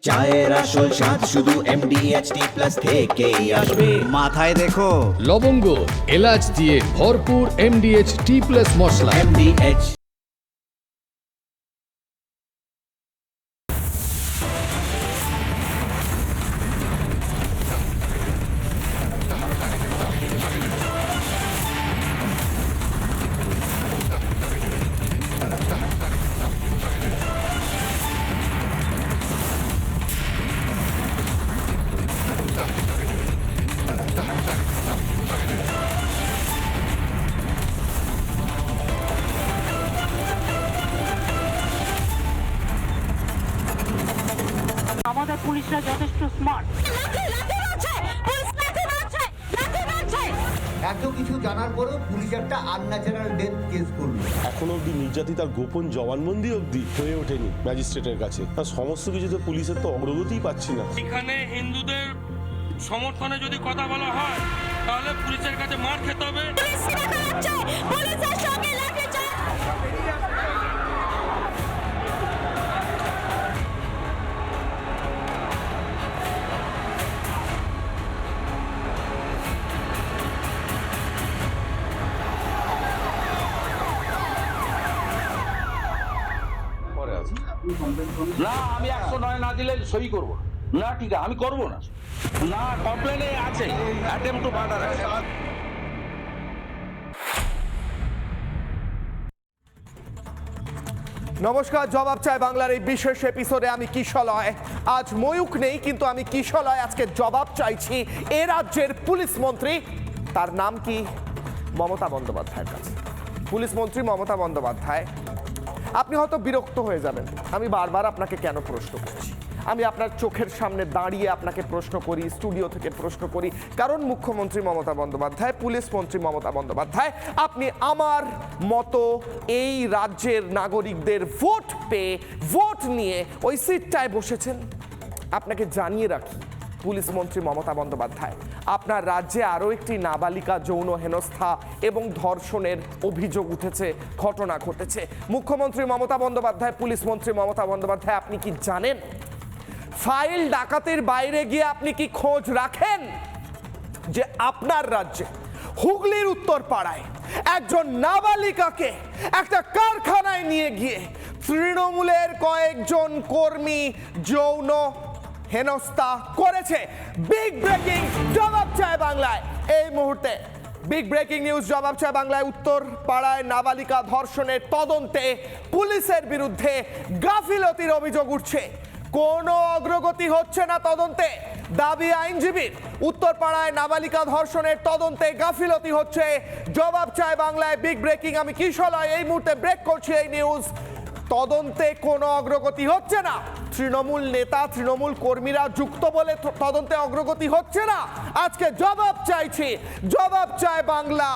চায়ের আসল স্বাদ শুধু MDHT+ থেকেই আসবে। মাথায় দেখো লবঙ্গ এলাচ দিয়ে ভরপুর MDH+T+ মশলা। MDH আমাদের পুলিশরা যথেষ্ট স্মার্ট। এত কিছু জানার পরেও পুলিশ একটা আনন্যাচারাল ডেথ কেস করলো। এখনো অব্দি নির্যাতিতার গোপন জবানবন্দি অব্দি হয়ে ওঠেনি ম্যাজিস্ট্রেটের কাছে। আর সমস্ত কিছুতে পুলিশের তো অগ্রগতিই পাচ্ছি না। এখানে হিন্দুদের সমর্থনে যদি কথা বলা হয় তাহলে পুলিশের কাছে মার খেতে হবে। না, আমি 109 না দিলে সই করব না। ঠিক আছে, আমি করব না। না, কমপ্লেনে আছে অ্যাটেম্প টু মার্ডার আছে। নমস্কার, জবাব চাই বাংলার এই বিশেষ এপিসোডে আমি কিশলয়। আজ ময়ূক নেই, কিন্তু আমি কিশলয় আজকে জবাব চাইছি এ রাজ্যের পুলিশ মন্ত্রী, তার নাম কি, মমতা বন্দ্যোপাধ্যায়ের কাছে। পুলিশ মন্ত্রী মমতা বন্দ্যোপাধ্যায়, আপনি হয়তো বিরক্ত হয়ে যাবেন আমি বারবার আপনাকে কেন প্রশ্ন করছি। আমি আপনার চোখের সামনে দাঁড়িয়ে আপনাকে প্রশ্ন করি, স্টুডিও থেকে প্রশ্ন করি, কারণ মুখ্যমন্ত্রী মমতা বন্দ্যোপাধ্যায়, পুলিশ মন্ত্রী মমতা বন্দ্যোপাধ্যায়, আপনি আমার মতো এই রাজ্যের নাগরিকদের ভোট পেয়ে, ভোট নিয়ে ওই সিটটায় বসেছেন। আপনাকে জানিয়ে রাখি, পুলিশ মন্ত্রী মমতা বন্দ্যোপাধ্যায়, আপনার রাজ্যে আরও একটি নাবালিকা যৌন হেনস্থা এবং ধর্ষণের অভিযোগ উঠেছে, ঘটনা ঘটেছে। মুখ্যমন্ত্রী মমতা বন্দ্যোপাধ্যায়, পুলিশ মন্ত্রী মমতা বন্দ্যোপাধ্যায়, আপনি কি জানেন ফাইল ডাকাতির বাইরে গিয়ে আপনি কি খোঁজ রাখেন যে আপনার রাজ্যে হুগলির উত্তরপাড়ায় একজন নাবালিকাকে একটা কারখানায় নিয়ে গিয়ে তৃণমূলের কয়েকজন কর্মী যৌন হেনস্থা করেছে? বিগ ব্রেকিং জবাব চায় বাংলায় এই মুহূর্তে। বিগ ব্রেকিং নিউজ জবাব চায় বাংলায়। উত্তর পাড়ায় নাবালিকা ধর্ষণের তদন্তে পুলিশের বিরুদ্ধে গাফিলতির অভিযোগ উঠছে। কোনো অগ্রগতি হচ্ছে না তদন্তে, দাবি আইনজীবীর। উত্তরপাড়ায় নাবালিকা ধর্ষণের তদন্তে গাফিলতি হচ্ছে। জবাব চায় বাংলায় বিগ ব্রেকিং। আমি কিশলয় এই মুহূর্তে ব্রেক করছি এই নিউজ। তদন্তে কোনো অগ্রগতি হচ্ছে না, তৃণমূল নেতা তৃণমূল কর্মীরা যুক্ত বলে তদন্তে অগ্রগতি হচ্ছে না। আজকে জবাব চাইছি, জবাব চায় বাংলা।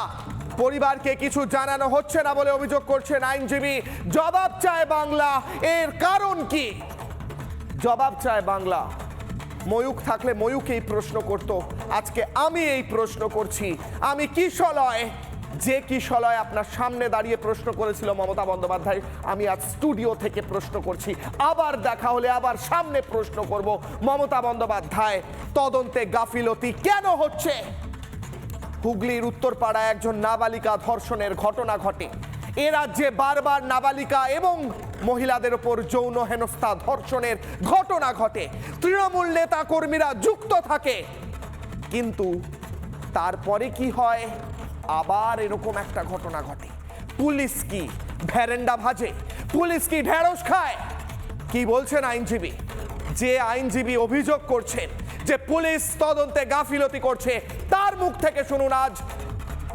পরিবারকে কিছু জানানো হচ্ছে না বলে অভিযোগ করছেন আইনজীবী। জবাব চায় বাংলা, এর কারণ কি? জবাব চায় বাংলা। ময়ূক থাকলে ময়ূক এই প্রশ্ন করত, আজকে আমি এই প্রশ্ন করছি। আমি কিশলয়, যে কিশলয় আপনার সামনে দাঁড়িয়ে প্রশ্ন করেছিল মমতা বন্দ্যোপাধ্যায়, আমি আজ স্টুডিও থেকে প্রশ্ন করছি। আবার দেখা হলে আবার সামনে প্রশ্ন করব। মমতা বন্দ্যোপাধ্যায়, তদন্তে গাফিলতি কেন হচ্ছে? হুগলির উত্তরপাড়ায় একজন নাবালিকা ধর্ষণের ঘটনা ঘটে। এ রাজ্যে বারবার নাবালিকা এবং মহিলাদের ওপর যৌন হেনস্থা ধর্ষণের ঘটনা ঘটে, তৃণমূল নেতা কর্মীরা যুক্ত থাকে, কিন্তু তারপরে কি হয়? আবার এরকম একটা ঘটনা ঘটে। পুলিশ কি ভেরেন্ডা ভাজে? পুলিশ কি ঢেঁড়স খায়? কি বলছেন আইনজীবী? যে আইনজীবী অভিযোগ করছেন যে পুলিশ তদন্তে গাফিলতি করছে, তার মুখ থেকে শুনুন আজ।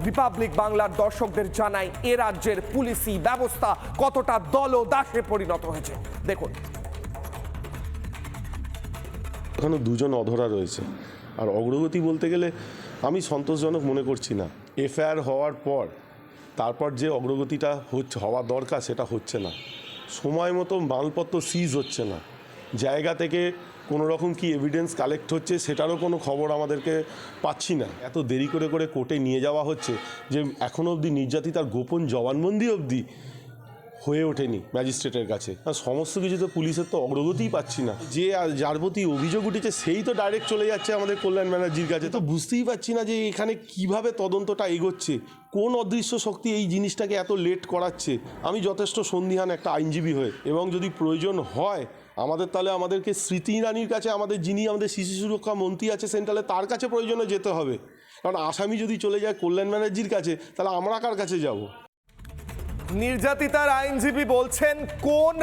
রিপাবলিক বাংলার দর্শকদের জানাই এ রাজ্যের পুলিশি ব্যবস্থা কতটা দলদাসে পরিণত হয়েছে। দেখুন, এখনো দুজন অধরা রয়েছে। আর অগ্রগতি বলতে গেলে আমি সন্তোষজনক মনে করছি না। এফআইআর হওয়ার পর তারপর যে অগ্রগতিটা হওয়া দরকার সেটা হচ্ছে না। সময় মতো মালপত্র সিজ হচ্ছে না, জায়গা থেকে কোনো রকম কি এভিডেন্স কালেক্ট হচ্ছে সেটারও কোনো খবর আমাদেরকে পাচ্ছি না। এত দেরি করে করে কোর্টে নিয়ে যাওয়া হচ্ছে যে এখনও অবধি নির্যাতিতার গোপন জবানবন্দি অবধি হয়ে ওঠেনি ম্যাজিস্ট্রেটের কাছে আর সমস্ত কিছু তো পুলিশের তো অগ্রগতিই পাচ্ছি না, যে যার প্রতি অভিযোগ উঠেছে সেই তো ডাইরেক্ট চলে যাচ্ছে আমাদের কল্যাণ ব্যানার্জির কাছে। তো বুঝতেই পারছি না যে এখানে কিভাবে তদন্তটা এগোচ্ছে, কোন অদৃশ্য শক্তি এই জিনিসটাকে এত লেট করাচ্ছে। আমি যথেষ্ট সন্দিহান একটা আইনজীবী হয়ে, এবং যদি প্রয়োজন হয় তাহলে আমাদেরকে স্মৃতি ইরানির কাছে, যিনি আমাদের শিশু সুরক্ষা মন্ত্রী আছে সেন্ট্রালে, তার কাছে প্রয়োজনে যেতে হবে। কারণ আসামি যদি চলে যায় কল্যাণ ব্যানার্জির কাছে, তাহলে আমরা কার কাছে যাব? নির্যাতিতার আইনজীবী বলছেন কোন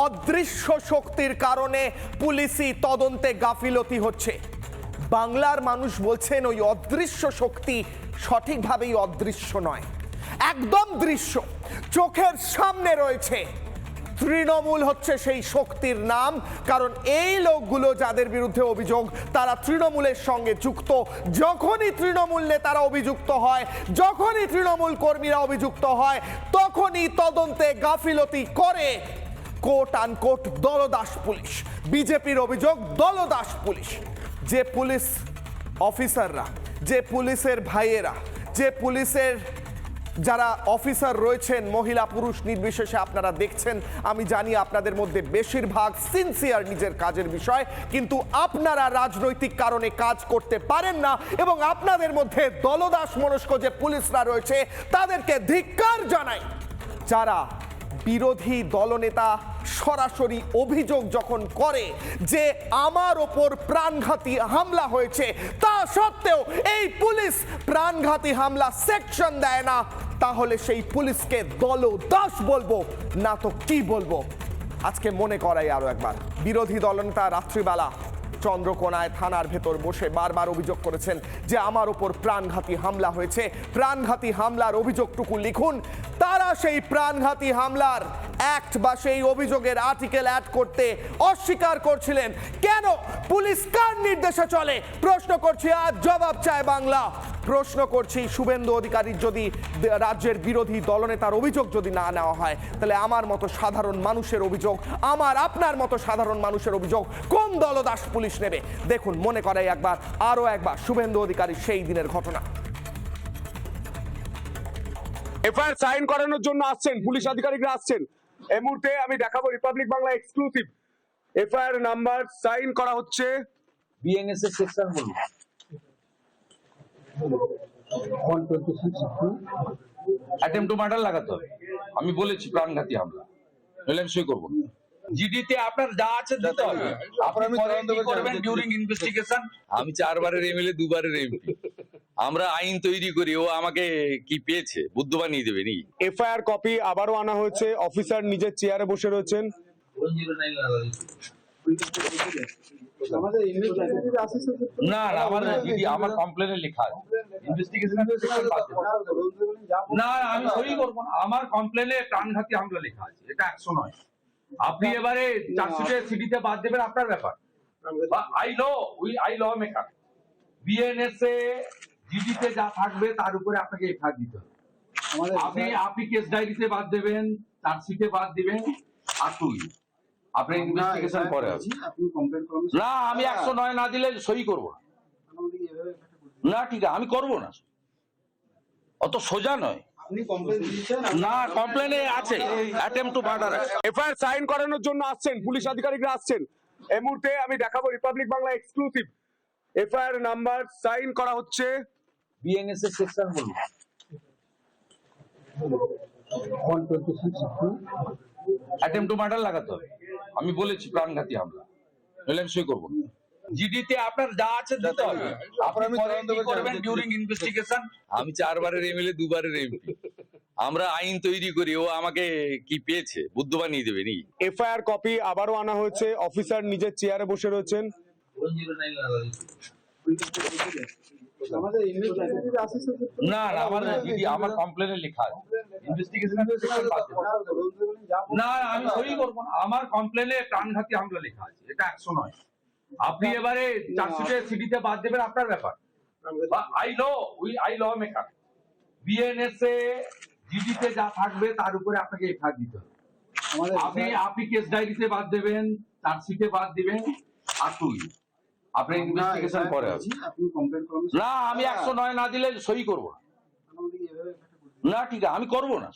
অদৃশ্য শক্তির কারণে পুলিশি তদন্তে গাফিলতি হচ্ছে। বাংলার মানুষ বলছেন ওই অদৃশ্য শক্তি সঠিকভাবেই অদৃশ্য নয়, একদম দৃশ্য, চোখের সামনে রয়েছে। তৃণমূল হচ্ছে সেই শক্তির নাম, কারণ এই লোকগুলো যাদের বিরুদ্ধে অভিযোগ তারা তৃণমূলের সঙ্গে যুক্ত। যখনই তৃণমূল নেতারা অভিযুক্ত হয়, যখনই তৃণমূল কর্মীরা অভিযুক্ত হয়, তখনই তদন্তে গাফিলতি করে কোট আনকোট দলদাস পুলিশ। বিজেপির অভিযোগ দলদাস পুলিশ। যে পুলিশ অফিসাররা, যে পুলিশের ভাইয়েরা, যে পুলিশের যারা অফিসার রয়েছেন, মহিলা পুরুষ নির্বিশেষে আপনারা দেখছেন, আমি জানি আপনাদের মধ্যে বেশিরভাগ সিনসিয়ার নিজের কাজের বিষয়, কিন্তু আপনারা রাজনৈতিক কারণে কাজ করতে পারেন না, এবং আপনাদের মধ্যে দলদাস মনস্ক যে পুলিশরা রয়েছে তাদেরকে ধিক্কার জানাই। যারা বিরোধী দলনেতা সরাসরি অভিযোগ যখন করে যে আমার ওপর প্রাণঘাতী হামলা হয়েছে, তা সত্ত্বেও এই পুলিশ প্রাণঘাতী হামলা সেকশন দেয় না, তাহলে সেই পুলিশকে দলদাস বলবো না তো কি বলবো? আজকে মনে করাই আরো একবার, বিরোধী দলনেতা রাত্রিবেলা চন্দ্রকোনায় থানার ভেতর বসে বারবার অভিযোগ করেছেন যে আমার ওপর প্রাণঘাতী হামলা হয়েছে। প্রাণঘাতী হামলার অভিযোগটুকু লিখুন। তারা সেই প্রাণঘাতী হামলার অ্যাক্ট বা সেই অভিযোগের আর্টিকেল অ্যাড করতে অস্বীকার করছিলেন। কেন? পুলিশ কার নির্দেশে চলে? প্রশ্ন করছি, আজ জবাব চায় বাংলা। প্রশ্ন করছি, শুভেন্দু অধিকারীর যদি রাজ্যের বিরোধী দলনেতার অভিযোগ যদি না নেওয়া হয়, তাহলে আমার মতো সাধারণ মানুষের অভিযোগ, আমার আপনার মতো সাধারণ মানুষের অভিযোগ কোন দলদাস পুলিশ নেবে? দেখুন, মনে করাই একবার, আরো একবার, শুভেন্দু অধিকারীর সেই দিনের ঘটনা। এফআইআর সাইন করানোর জন্য আসছেন পুলিশ আধিকারিকরা, আসছেন এই মুহূর্তে। আমি দেখাবো Republic Bangla exclusive. FIR number sign করা হচ্ছে বিএনএস এর সেকশন বলুন। 126 অ্যাটেম্প টু মার্ডার লাগাতে হবে। আমি বলেছি প্রাণঘাতী হামলা, নইলে আমি সই করব। জিডিতে আপনার যা আছে দিতে হবে। আপনি কি করবেন ডিউরিং ইনভেস্টিগেশন? আমি 4 বারের এমএলএ, 2 বারের এমপি। আমরা আইন তৈরি করি, ও আমাকে কি পেয়েছে বুদ্ধ বানিয়ে দেবে নি? এফআইআর কপি আবারও আনা হয়েছে। অফিসার নিজের চেয়ারে বসে রয়েছেন। না না, আমার কমপ্লেনে লেখা আছে ইনভেস্টিগেশন। না, আমি সই করব না। আমার কমপ্লেনে প্রাণঘাতী হামলা লেখা আছে, এটা 109। আপনি এবারে চার্জশিটে সিডিতে বাদ দেবেন, আপনার ব্যাপার। I lawmaker. বিএনএস এ জিডিতে যা থাকবে তার উপরে আপনাকে এফআইআর দিতে হবে। আপনি কেস ডায়েরিতে বাদ দেবেন, চার্জশিটে বাদ দিবেন, আর আপনি ইনভেস্টিগেশন পরে আছে। না, আমি 109 না দিলে সই করব না। না, ঠিক আছে, আমি করব না। কমপ্লেনে আছে, attempt to murder. FIR sign করানোর জন্য আসছেন পুলিশ আধিকারিকরা, আসছেন এই মুহূর্তে। আমি দেখাবো Republic Bangla exclusive. FIR number sign করা হচ্ছে বিএনএস এর সেকশন বলুন। 126 অত সোজা নয়। না, কমপ্লেনে আছে attempt to murder. FIR sign করানোর জন্য আসছেন পুলিশ আধিকারিকরা, আসছেন এই মুহূর্তে। আমি দেখাবো Republic Bangla exclusive. FIR number sign করা হচ্ছে বিএনএস এর সেকশন বলুন। 126 অ্যাটেম্প টু মার্ডার লাগাতে হবে। আমি বলেছি প্রাণঘাতী হামলা, নইলে আমি সই করব। জিডিতে আপনার যা আছে দিতে হবে। আপনি কি করবেন ডিউরিং ইনভেস্টিগেশন? আমি 4 বারের এমএলএ, 2 বারের এমপি। আমরা আইন তৈরি করি, ও আমাকে কি পেয়েছে বুদ্ধ বানিয়ে দেবে নি? এফআইআর কপি আবারও আনা হয়েছে। অফিসার নিজের চেয়ারে বসে রয়েছেন। না না, আমার কমপ্লেনে লেখা আছে ইনভেস্টিগেশন। না, আমি সই করব না। আমার কমপ্লেনে প্রাণঘাতী হামলা লেখা আছে, এটা 109। আপনি এবারে চার্জশিটে সিডিতে বাদ দেবেন, আপনার ব্যাপার। I lawmaker. বিএনএস এ জিডিতে যা থাকবে তার উপরে আপনাকে এফআইআর দিতে হবে। আপনি কেস ডায়েরিতে বাদ দেবেন, চার্জশিটে বাদ দিবেন, আর আপনি ইনভেস্টিগেশন পরে আছে। না, আমি 109 না দিলে সই করব না। না, ঠিক আছে, আমি করব না।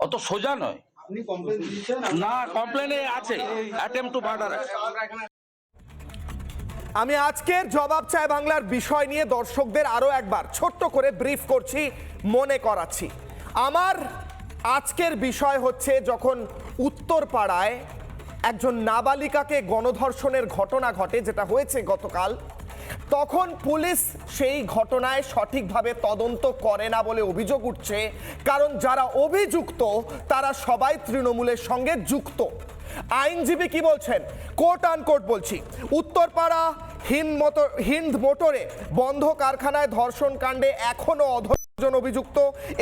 অত সোজা নয়। না, কমপ্লেনে আছে অ্যাটেম্প টু মার্ডার। আমি আজকের জবাব চাই বাংলার বিষয় নিয়ে দর্শকদের আরো একবার ছোট্ট করে ব্রিফ করছি, মনে করাচ্ছি। আমার আজকের বিষয় হচ্ছে যখন উত্তরপাড়ায় একজন নাবালিকাকে গণধর্ষণের ঘটনা ঘটে, যেটা হয়েছে গতকাল, তখন পুলিশ সেই ঘটনায় সঠিকভাবে তদন্ত করে না বলে অভিযোগ উঠছে। কারণ যারা অভিযুক্ত তারা সবাই তৃণমূলের সঙ্গে যুক্ত। আইনজীবী কি বলছেন, কোট আনকোট বলছি, উত্তরপাড়া হিন্দ মোটরে বন্ধ কারখানায় ধর্ষণ কাণ্ডে এখনো জন অভিযুক্ত।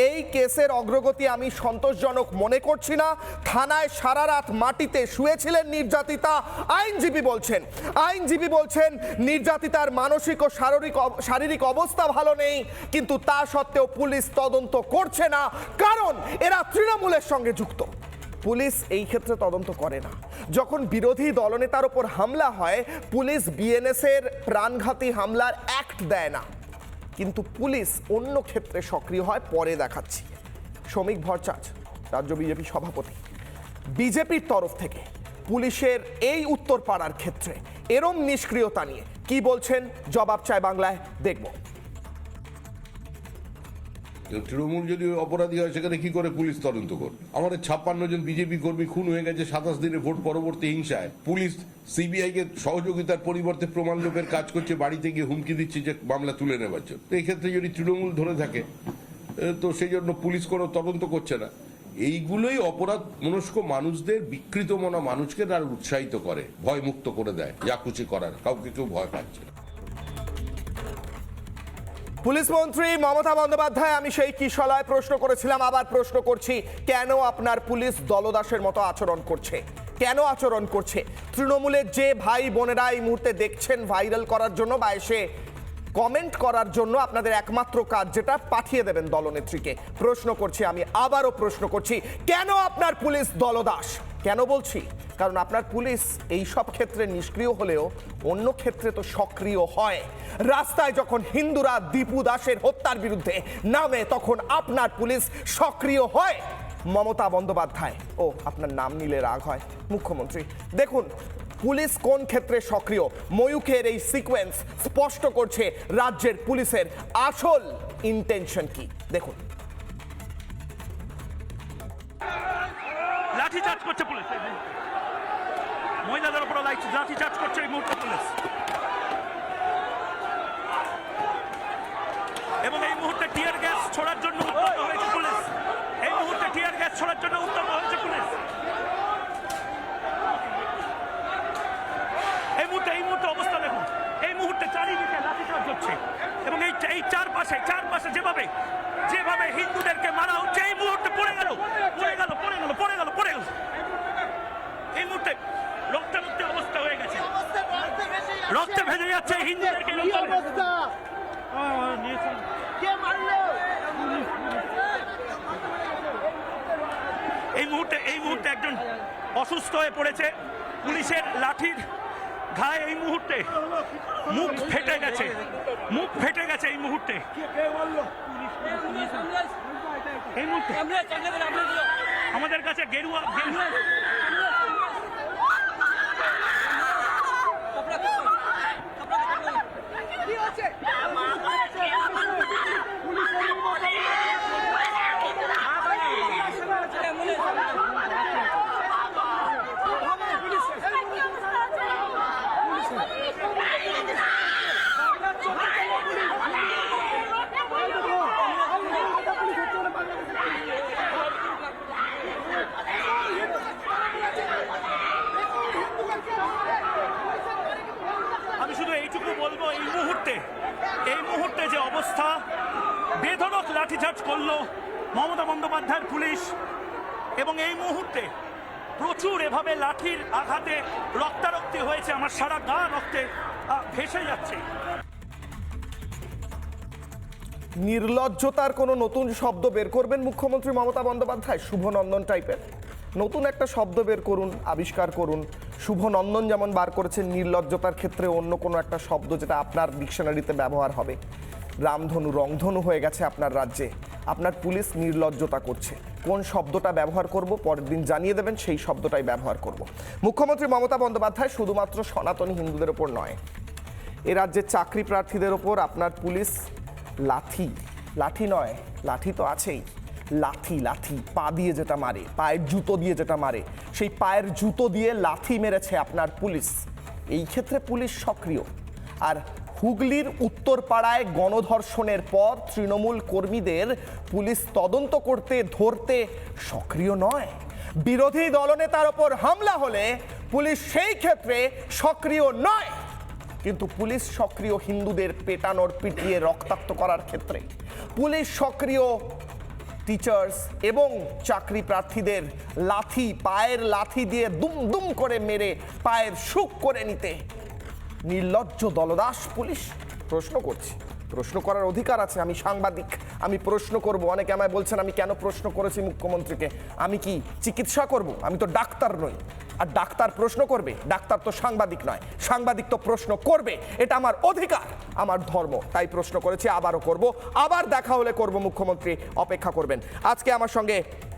এই কেসের অগ্রগতি আমি সন্তোষজনক মনে করছি না। থানায় সারা রাত মাটিতে শুয়েছিলেন নির্যাতিতা। আইনজীবী বলছেন নির্যাতিতার মানসিক ও শারীরিক অবস্থা ভালো নেই, কিন্তু তা সত্ত্বেও পুলিশ তদন্ত করছে না, কারণ এরা তৃণমূলের সঙ্গে যুক্ত। পুলিশ এই ক্ষেত্রে তদন্ত করে না। যখন বিরোধী দলনেতার ওপর হামলা হয়, পুলিশ বিএনএস এর প্রাণঘাতী হামলার অ্যাক্ট দেয় না, কিন্তু পুলিশ অন্য ক্ষেত্রে সক্রিয় হয়। পরে দেখাচ্ছি। শ্রমিক ভট্টাচার্য, রাজ্য বিজেপি সভাপতি, বিজেপির তরফ থেকে পুলিশের এই উত্তরপাড়ার ক্ষেত্রে এরম নিষ্ক্রিয়তা নিয়ে কি বলছেন, জবাব চায় বাংলায়, দেখব। তৃণমূল যদি অপরাধী হয় সেখানে কি করে পুলিশ তদন্ত করবে? আমাদের 56 জন বিজেপি কর্মী খুন হয়ে গেছে 27 দিনে ভোট পরবর্তী হিংসায়। পুলিশ সিবিআই কে সহযোগিতার পরিবর্তে প্রমাণ লোপের কাজ করছে, বাড়িতে গিয়ে হুমকি দিচ্ছে যে মামলা তুলে নেওয়ার জন্য। এই ক্ষেত্রে যদি তৃণমূল ধরে থাকে তো সেই জন্য পুলিশ কোনো তদন্ত করছে না। এইগুলোই অপরাধ মনস্ক মানুষদের, বিকৃত মনা মানুষকে তার উৎসাহিত করে, ভয় মুক্ত করে দেয়, যা খুশি করার, কাউকে কেউ ভয় পাচ্ছে না। পুলিশ মন্ত্রী মমতা বন্দ্যোপাধ্যায়, আমি সেই কিশলয় প্রশ্ন করেছিলাম, আবার প্রশ্ন করছি, কেন আপনার পুলিশ দলদাসের মতো আচরণ করছে? কেন আচরণ করছে? তৃণমূলের যে ভাই বোনেরা এই মুহূর্তে দেখছেন ভাইরাল করার জন্য বা এসে কমেন্ট করার জন্য আপনাদের একমাত্র কাজ যেটা, পাঠিয়ে দেবেন দলনেত্রীকে। প্রশ্ন করছি, আমি আবারও প্রশ্ন করছি, কেন আপনার পুলিশ দলদাস? কেন বলছি? কারণ আপনার পুলিশ এই সব ক্ষেত্রে নিষ্ক্রিয় হলেও অন্য ক্ষেত্রে তো সক্রিয় হয়। রাস্তায় যখন হিন্দুরা দীপু দাসের হত্যার বিরুদ্ধে নামে, তখন আপনার পুলিশ সক্রিয় হয়। মমতা বন্দ্যোপাধ্যায়, ও আপনার নাম নিলে রাগ হয়, মুখ্যমন্ত্রী, দেখুন পুলিশ কোন ক্ষেত্রে সক্রিয়। ময়ূখের এই সিকোয়েন্স স্পষ্ট করছে রাজ্যের পুলিশের আসল ইন্টেনশন কি। দেখুন, লাঠিচার্জ করছে পুলিশ, মহিলাদের উপর লাঠিচার্জ করছে এই মুহূর্তে পুলিশ, এবং এই মুহূর্তে টিয়ার গ্যাস ছোড়ার জন্য উদ্যত হয়েছে পুলিশ। এই মুহূর্তে টিয়ার গ্যাস ছোড়ার জন্য উদ্যত হয়েছে পুলিশ। এই মুহূর্তে অবস্থা দেখুন, এই মুহূর্তে চারিদিকে লাঠিচার্জ হচ্ছে, এবং এই চারপাশে যেভাবে হিন্দুদেরকে মারা হচ্ছে, এই মুহূর্তে পড়ে গেল। এই মুহূর্তে রক্তারক্তি অবস্থা হয়ে গেছে, রক্তে ভেজে যাচ্ছে হিন্দুদেরকে। এই মুহূর্তে একজন অসুস্থ হয়ে পড়েছে পুলিশের লাঠির ঘায়ে। এই মুহূর্তে মুখ ফেটে গেছে এই মুহূর্তে। আমাদের কাছে গেরুয়া এই মুহূর্তে যে অবস্থা, বেধড়ক লাঠিচার্জ করলো মমতা বন্দ্যোপাধ্যায়ের পুলিশ, এবং এই মুহূর্তে প্রচুর এভাবে লাঠির আঘাতে রক্তারক্তি হয়েছে, আমার সারা গা রক্তে ভেসে যাচ্ছে। নির্লজ্জতার কোনো নতুন শব্দ বের করবেন মুখ্যমন্ত্রী মমতা বন্দ্যোপাধ্যায়? শুভনন্দন টাইপের নতুন একটা শব্দ বের করুন, আবিষ্কার করুন। শুভনন্দন যেমন বার করেছেন, নির্লজ্জতার ক্ষেত্রে অন্য কোনো একটা শব্দ যেটা আপনার ডিকশনারিতে ব্যবহার হবে। রামধনু রংধনু হয়ে গেছে আপনার রাজ্যে। আপনার পুলিশ নির্লজ্জতা করছে। কোন শব্দটা ব্যবহার করব পরের দিন জানিয়ে দেবেন, সেই শব্দটাই ব্যবহার করব। মুখ্যমন্ত্রী মমতা বন্দ্যোপাধ্যায় শুধুমাত্র সনাতনী হিন্দুদের ওপর নয়, এ রাজ্যের চাকরি প্রার্থীদের ওপর আপনার পুলিশ লাঠি নয়, লাঠি তো আছেই, লাঠি পা দিয়ে যেটা মারে, পায়ের জুতো দিয়ে যেটা মারে, সেই পায়ের জুতো দিয়ে লাথি মেরেছে আপনার পুলিশ। এই ক্ষেত্রে পুলিশ সক্রিয়। আর হুগলির উত্তরপাড়ায় গণধর্ষণের পর তৃণমূল কর্মীদের পুলিশ তদন্ত করতে ধরতে সক্রিয় নয়। বিরোধী দলনেতার ওপর হামলা হলে পুলিশ সেই ক্ষেত্রে সক্রিয় নয়, কিন্তু পুলিশ সক্রিয় হিন্দুদের পেটানোর পিটিয়ে রক্তাক্ত করার ক্ষেত্রে। পুলিশ সক্রিয় টিচার্স এবং চাকরি প্রার্থীদের পায়ের লাথি দিয়ে দুম করে মেরে পায়ের সুখ করে নিতে নির্লজ্জ দলদাস পুলিশ। প্রশ্ন করার অধিকার আছে। আমি সাংবাদিক, আমি প্রশ্ন করব। অনেকে আমায় বলছেন আমি কেন প্রশ্ন করেছি মুখ্যমন্ত্রীকে। আমি কি চিকিৎসা করব? আমি তো ডাক্তার নই। আর ডাক্তার প্রশ্ন করবে? ডাক্তার তো সাংবাদিক নয়, সাংবাদিক তো প্রশ্ন করবে। এটা আমার অধিকার, আমার ধর্ম, তাই প্রশ্ন করেছি, আবারও করব। আবার দেখা হলে করব। মুখ্যমন্ত্রী অপেক্ষা করবেন। আজকে আমার সঙ্গে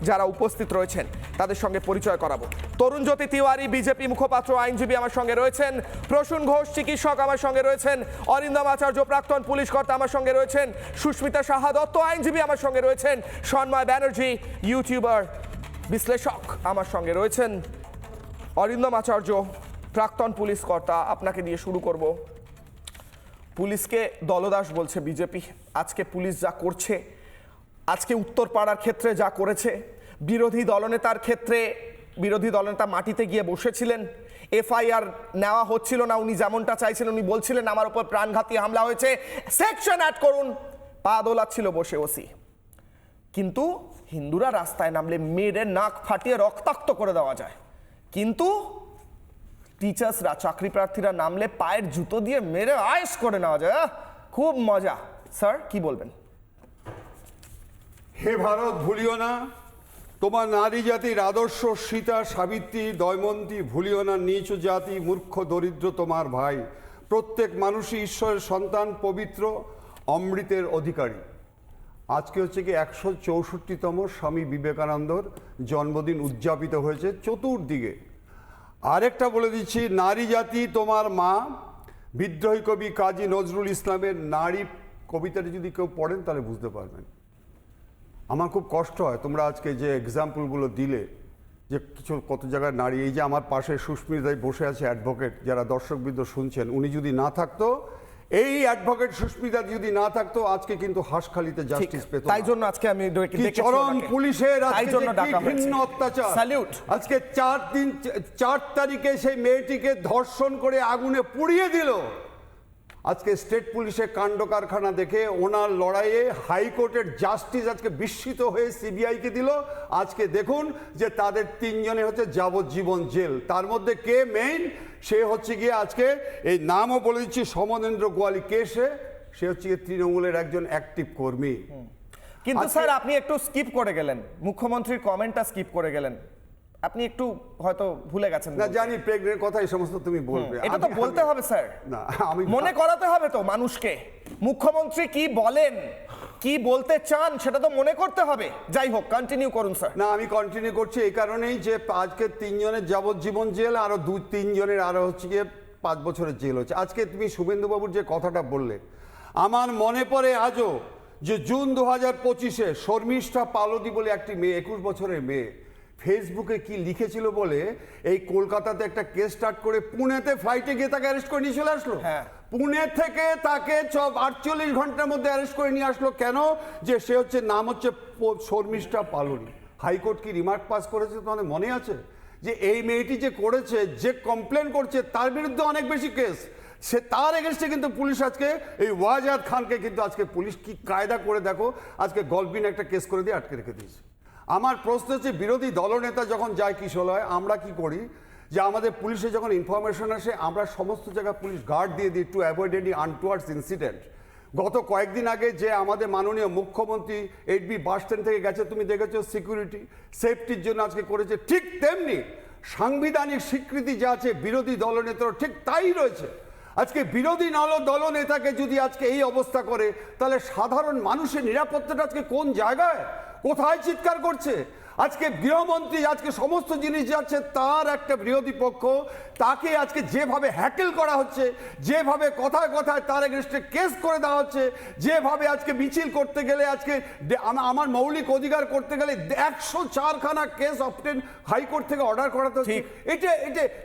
যারা উপস্থিত রয়েছেন তাদের সঙ্গে পরিচয় করাবো। তরুণজ্যোতি তিওয়ারি বিজেপি মুখপাত্র আইনজীবী আমার সঙ্গে রয়েছেন, প্রসূন ঘোষ চিকিৎসক আমার সঙ্গে রয়েছেন, অরিন্দম আচার্য প্রাক্তন পুলিশ কর্তা আমার সঙ্গে রয়েছেন, সুস্মিতা সাহা দত্ত আইনজীবী আমার সঙ্গে রয়েছেন, সন্ময় ব্যানার্জি ইউটিউবার বিশ্লেষক আমার সঙ্গে রয়েছেন, অরিন্দম আচার্য প্রাক্তন পুলিশ কর্তা। আপনাকে দিয়ে শুরু করব। পুলিশকে দলদাস বলছে বিজেপি। আজকে পুলিশ যা করছে, আজকে উত্তরপাড়ার ক্ষেত্রে যা করেছে, বিরোধী দলনেতার ক্ষেত্রে বিরোধী দলনেতা মাটিতে গিয়ে বসেছিলেন, এফআইআর নেওয়া হচ্ছিল না উনি যেমনটা চাইছেন। উনি বলছিলেন আমার উপর প্রাণঘাতী হামলা হয়েছে, সেকশন অ্যাড করুন, পা দোলাচ্ছিল বসে ওসি। কিন্তু হিন্দুরা রাস্তায় নামলে মেরে নাক ফাটিয়ে রক্তাক্ত করে দেওয়া যায়, কিন্তু টিচার্সরা চাকরি প্রার্থীরা নামলে পায়ের জুতো দিয়ে মেরে আয়েশ করে নেওয়া যায়। খুব মজা। স্যার কি বলবেন? হে ভারত, ভুলিও না তোমার নারী জাতির আদর্শ, সীতা সাবিত্রী দময়ন্তী ভুলিও না। নীচ জাতি মূর্খ দরিদ্র তোমার ভাই, প্রত্যেক মানুষই ঈশ্বরের সন্তান, পবিত্র অমৃতের অধিকারী। আজকে হচ্ছে কি 164তম স্বামী বিবেকানন্দর জন্মদিন উদযাপিত হয়েছে চতুর্দিকে। আরেকটা বলে দিচ্ছি, নারী জাতি তোমার মা, বিদ্রোহী কবি কাজী নজরুল ইসলামের নারী কবিতাটি যদি কেউ পড়েন তাহলে বুঝতে পারবেন। আমার খুব কষ্ট হয় তোমরা আজকে যে এক্সাম্পলগুলো দিলে, যে কিছু কত জায়গায় নারী, এই যে আমার পাশে সুস্মিতাই বসে আছে অ্যাডভোকেট, যারা দর্শকবৃন্দ শুনছেন, উনি যদি না থাকতো, এই অ্যাডভোকেট সুস্মিতা যদি না থাকতো, আজকে কিন্তু হাঁসখালিতে জাস্টিস পেত। তাই জন্য আজকে আমি চরম পুলিশের ঘৃণ্য অত্যাচার। স্যালিউট। আজকে 4 তারিখে সেই মেয়েটিকে ধর্ষণ করে আগুনে পুড়িয়ে দিল। আজকে স্টেট পুলিশের কাণ্ড কারখানা দেখে ওনার লড়াইয়ে হাইকোর্টের জাস্টিস আজকে বিস্মিত হয়ে সিবিআইকে দিল। আজকে দেখুন যে তাদের 3 জনের হচ্ছে যাবজ্জীবন জেল। তার মধ্যে কে মেইন? সে হচ্ছে গিয়ে আজকে এই নামও বলে দিচ্ছি, সমনেন্দ্র গোয়ালি। কে সে হচ্ছে গিয়ে তৃণমূলের একজন অ্যাক্টিভ কর্মী। কিন্তু স্যার আপনি একটু স্কিপ করে গেলেন, মুখ্যমন্ত্রীর কমেন্টটা স্কিপ করে গেলেন। আপনি একটু হয়তো ভুলে গেছেন। না জানি, প্রেগনেন্ট কথা এই সমস্ত তুমি বলবে, এটা তো বলতে হবে স্যার। না, আমি মনে করাতে হবে তো মানুষকে, মুখ্যমন্ত্রী কি বলেন, কি বলতে চান সেটা তো মনে করতে হবে। যাই হোক, কন্টিনিউ করুন স্যার। না, আমি কন্টিনিউ করছি এই কারণেই যে আজকে 3 জনের যাবজ্জীবন জেল, আরো 2-3 জনের আরো হচ্ছে গিয়ে 5 বছরের জেল হচ্ছে। আজকে তুমি শুভেন্দুবাবুর যে কথাটা বললে, আমার মনে পড়ে আজও যে জুন 2025-এ শর্মিষ্ঠা পালদি বলে একটি মেয়ে, 21 বছরের মেয়ে, ফেসবুকে কি লিখেছিল বলে এই কলকাতাতে একটা কেস স্টার্ট করে পুনেতে ফ্লাইটে গিয়ে তাকে অ্যারেস্ট করে নিয়ে চলে আসলো। পুনে থেকে তাকে 48 ঘন্টার মধ্যে অ্যারেস্ট করে নিয়ে আসলো। কেন? যে সে হচ্ছে নাম হচ্ছে শর্মিষ্ঠা পালনি। হাইকোর্ট কি রিমার্ক পাস করেছে তোমাদের মনে আছে? যে এই মেয়েটি যে করেছে, যে কমপ্লেন করছে, তার বিরুদ্ধে অনেক বেশি কেস, সে তার এগেনস্টে কিন্তু পুলিশ আজকে এই ওয়াজাদ খানকে কিন্তু আজকে পুলিশ কি কায়দা করে দেখো, আজকে গলবিন একটা কেস করে দিয়ে আটকে রেখে দিয়েছে। আমার প্রশ্ন হচ্ছে, বিরোধী দলনেতা যখন যায় কিশোলয়, আমরা কি করি যে আমাদের পুলিশে যখন ইনফরমেশন আসে, আমরা সমস্ত জায়গায় পুলিশ গার্ড দিয়ে দিই টু অ্যাভয়েড এনি আনটুয়ার্ডস ইনসিডেন্ট। গত কয়েকদিন আগে যে আমাদের মাননীয় মুখ্যমন্ত্রী 8B বাস স্ট্যান্ড থেকে গেছে, তুমি দেখেছো সিকিউরিটি সেফটির জন্য আজকে করেছে, ঠিক তেমনি সাংবিধানিক স্বীকৃতি যা আছে বিরোধী দলনেতার ঠিক তাই রয়েছে। আজকে বিরোধী দল নেতাকে যদি আজকে এই অবস্থা করে, তাহলে সাধারণ মানুষের নিরাপত্তাটা আজকে কোন জায়গায়, কোথায় চিৎকার করছে? আজকে গৃহমন্ত্রী আজকে সমস্ত জিনিস যাচ্ছে, তার একটা বিরোধী পক্ষ তাকে আজকে যেভাবে হ্যাকেল করা হচ্ছে, যেভাবে কথায় কথায় তার এগেনস্টে কেস করে দেওয়া হচ্ছে, যেভাবে আজকে মিছিল করতে গেলে আজকে আমার মৌলিক অধিকার করতে গেলে 104খানা কেস অবটেন হাইকোর্ট থেকে অর্ডার করাতে হচ্ছে।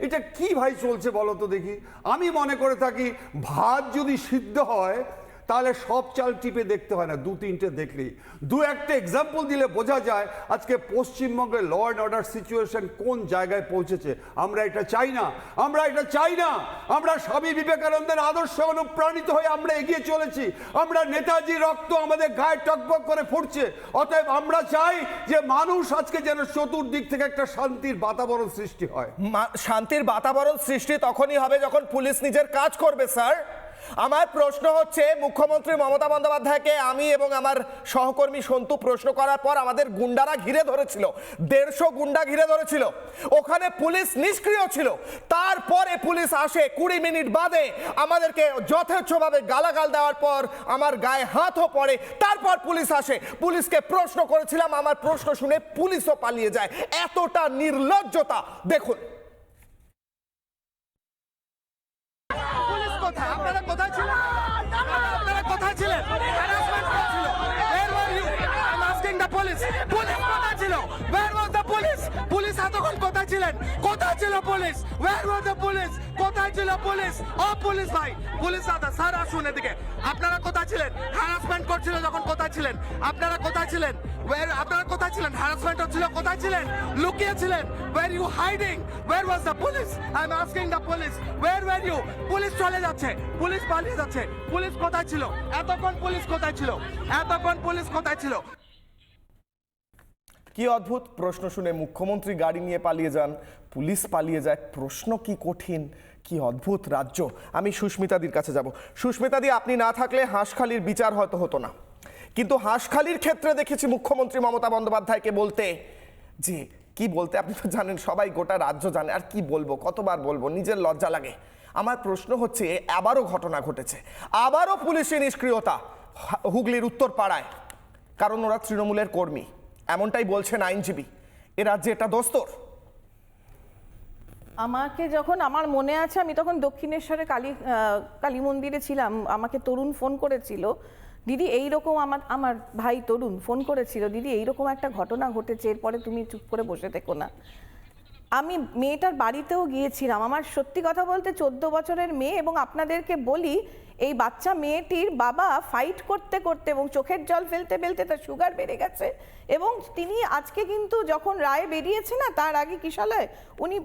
এটা কি ভাই চলছে বলো তো দেখি? আমি মনে করে থাকি ভাত যদি সিদ্ধ হয় তাহলে সব চাল টিপে দেখতে হয় না, 2-3টে দেখলেই। 2-1টা এক্সাম্পল দিলে বোঝা যায় আজকে পশ্চিমবঙ্গের ল অ্যান্ড অর্ডার সিচুয়েশন কোন জায়গায় পৌঁছেছে। আমরা এটা চাই না, আমরা এটা চাই না। আমরা স্বামী বিবেকানন্দের আদর্শে অনুপ্রাণিত হয়ে আমরা এগিয়ে চলেছি। আমরা নেতাজি রক্ত আমাদের গায়ে টকবক করে ফুটছে। অতএব আমরা চাই যে মানুষ আজকে যেন চতুর্দিক থেকে একটা শান্তির বাতাবরণ সৃষ্টি হয়। শান্তির বাতাবরণ সৃষ্টি তখনই হবে যখন পুলিশ নিজের কাজ করবে স্যার। আমার প্রশ্ন হচ্ছে, মুখ্যমন্ত্রী মমতা বন্দ্যোপাধ্যায়কে আমি এবং আমার সহকর্মী সন্তু প্রশ্ন করার পর আমাদের গুন্ডারা ঘিরে ধরেছিল, 150 গুন্ডা ঘিরে ধরেছিল, ওখানে পুলিশ নিষ্ক্রিয় ছিল। তারপরে পুলিশ আসে 20 মিনিট বাদে, আমাদেরকে যথেচ্ছভাবে গালাগাল দেওয়ার পর আমার গায়ে হাতও পড়ে। তারপর পুলিশ আসে, পুলিশকে প্রশ্ন করেছিলাম, আমার প্রশ্ন শুনে পুলিশও পালিয়ে যায়। এতটা নির্লজ্জতা দেখুন। আপনারা কোথায় ছিলেন? আপনারা কোথায় ছিলেন? হ্যারাসমেন্ট করছিল। Where were you? I'm asking the police. Police কোথায় ছিল? Where was the police? Police এতক্ষণ কোথায় ছিলেন? কোথায় ছিল police? Where was the police? কোথায় ছিল পুলিশ? ও পুলিশ ভাই, পুলিশ দাদা, স্যার আসুন এদিকে। আপনারা কোথায় ছিলেন? হ্যারাসমেন্ট করছিল যখন কোথায় ছিলেন? আপনারা কোথায় ছিলেন? আপনারা কোথায় ছিলেন? হ্যারাসমেন্ট হচ্ছিল, কোথায় ছিলেন? লুকিয়ে ছিলেন। Were you hiding? Where was the police? I'm asking the police. Where were you? Police চলে যাচ্ছে, পুলিশ পালিয়ে যাচ্ছে, পুলিশ কোথায় ছিল? এতক্ষণ পুলিশ কোথায় ছিল? এতক্ষণ পুলিশ কোথায় ছিল? কি অদ্ভুত প্রশ্ন শুনে মুখ্যমন্ত্রী গাড়ি নিয়ে পালিয়ে যান, পুলিশ পালিয়ে যায়। প্রশ্ন কি কঠিন, কি অদ্ভুত রাজ্য। আমি সুস্মিতাদির কাছে যাব। সুস্মিতাদি, আপনি না থাকলে হাঁসখালির বিচার হয়তো হতো না, কিন্তু হাঁসখালির ক্ষেত্রে দেখেছি মুখ্যমন্ত্রী মমতা বন্দ্যোপাধ্যায়কে বলতে, যে কি বলতে, আপনি তো জানেন, সবাই গোটা রাজ্য জানে, আর কি বলবো, কতবার বলবো, নিজের লজ্জা লাগে। আমার প্রশ্ন হচ্ছে, আবারও ঘটনা ঘটেছে, আবারও পুলিশের নিষ্ক্রিয়তা হুগলির উত্তরপাড়ায়, কারণ ওরা তৃণমূলের কর্মী, এমনটাই বলছেন আইনজীবী। এ রাজ্যে এটা দোস্তর। আমাকে যখন, আমার মনে আছে, আমি তখন দক্ষিণেশ্বরে কালী মন্দিরে ছিলাম, আমাকে তরুণ ফোন করেছিল, দিদি এইরকম, আমার ভাই তরুণ ফোন করেছিল, দিদি এইরকম একটা ঘটনা ঘটেছে, এরপরে তুমি চুপ করে বসে থেকো না। আমি মেয়েটার বাড়িতেও গিয়েছিলাম। আমার সত্যি কথা বলতে 14 বছরের মেয়ে, এবং আপনাদেরকে বলি, এই বাচ্চা মেয়েটির বাবা ফাইট করতে করতে এবং চোখের জল ফেলতে ফেলতে তার সুগার বেড়ে গেছে, এবং তিনি আজকে কিন্তু যখন রায় বেরিয়েছে না, তার আগে কিশলয় উনি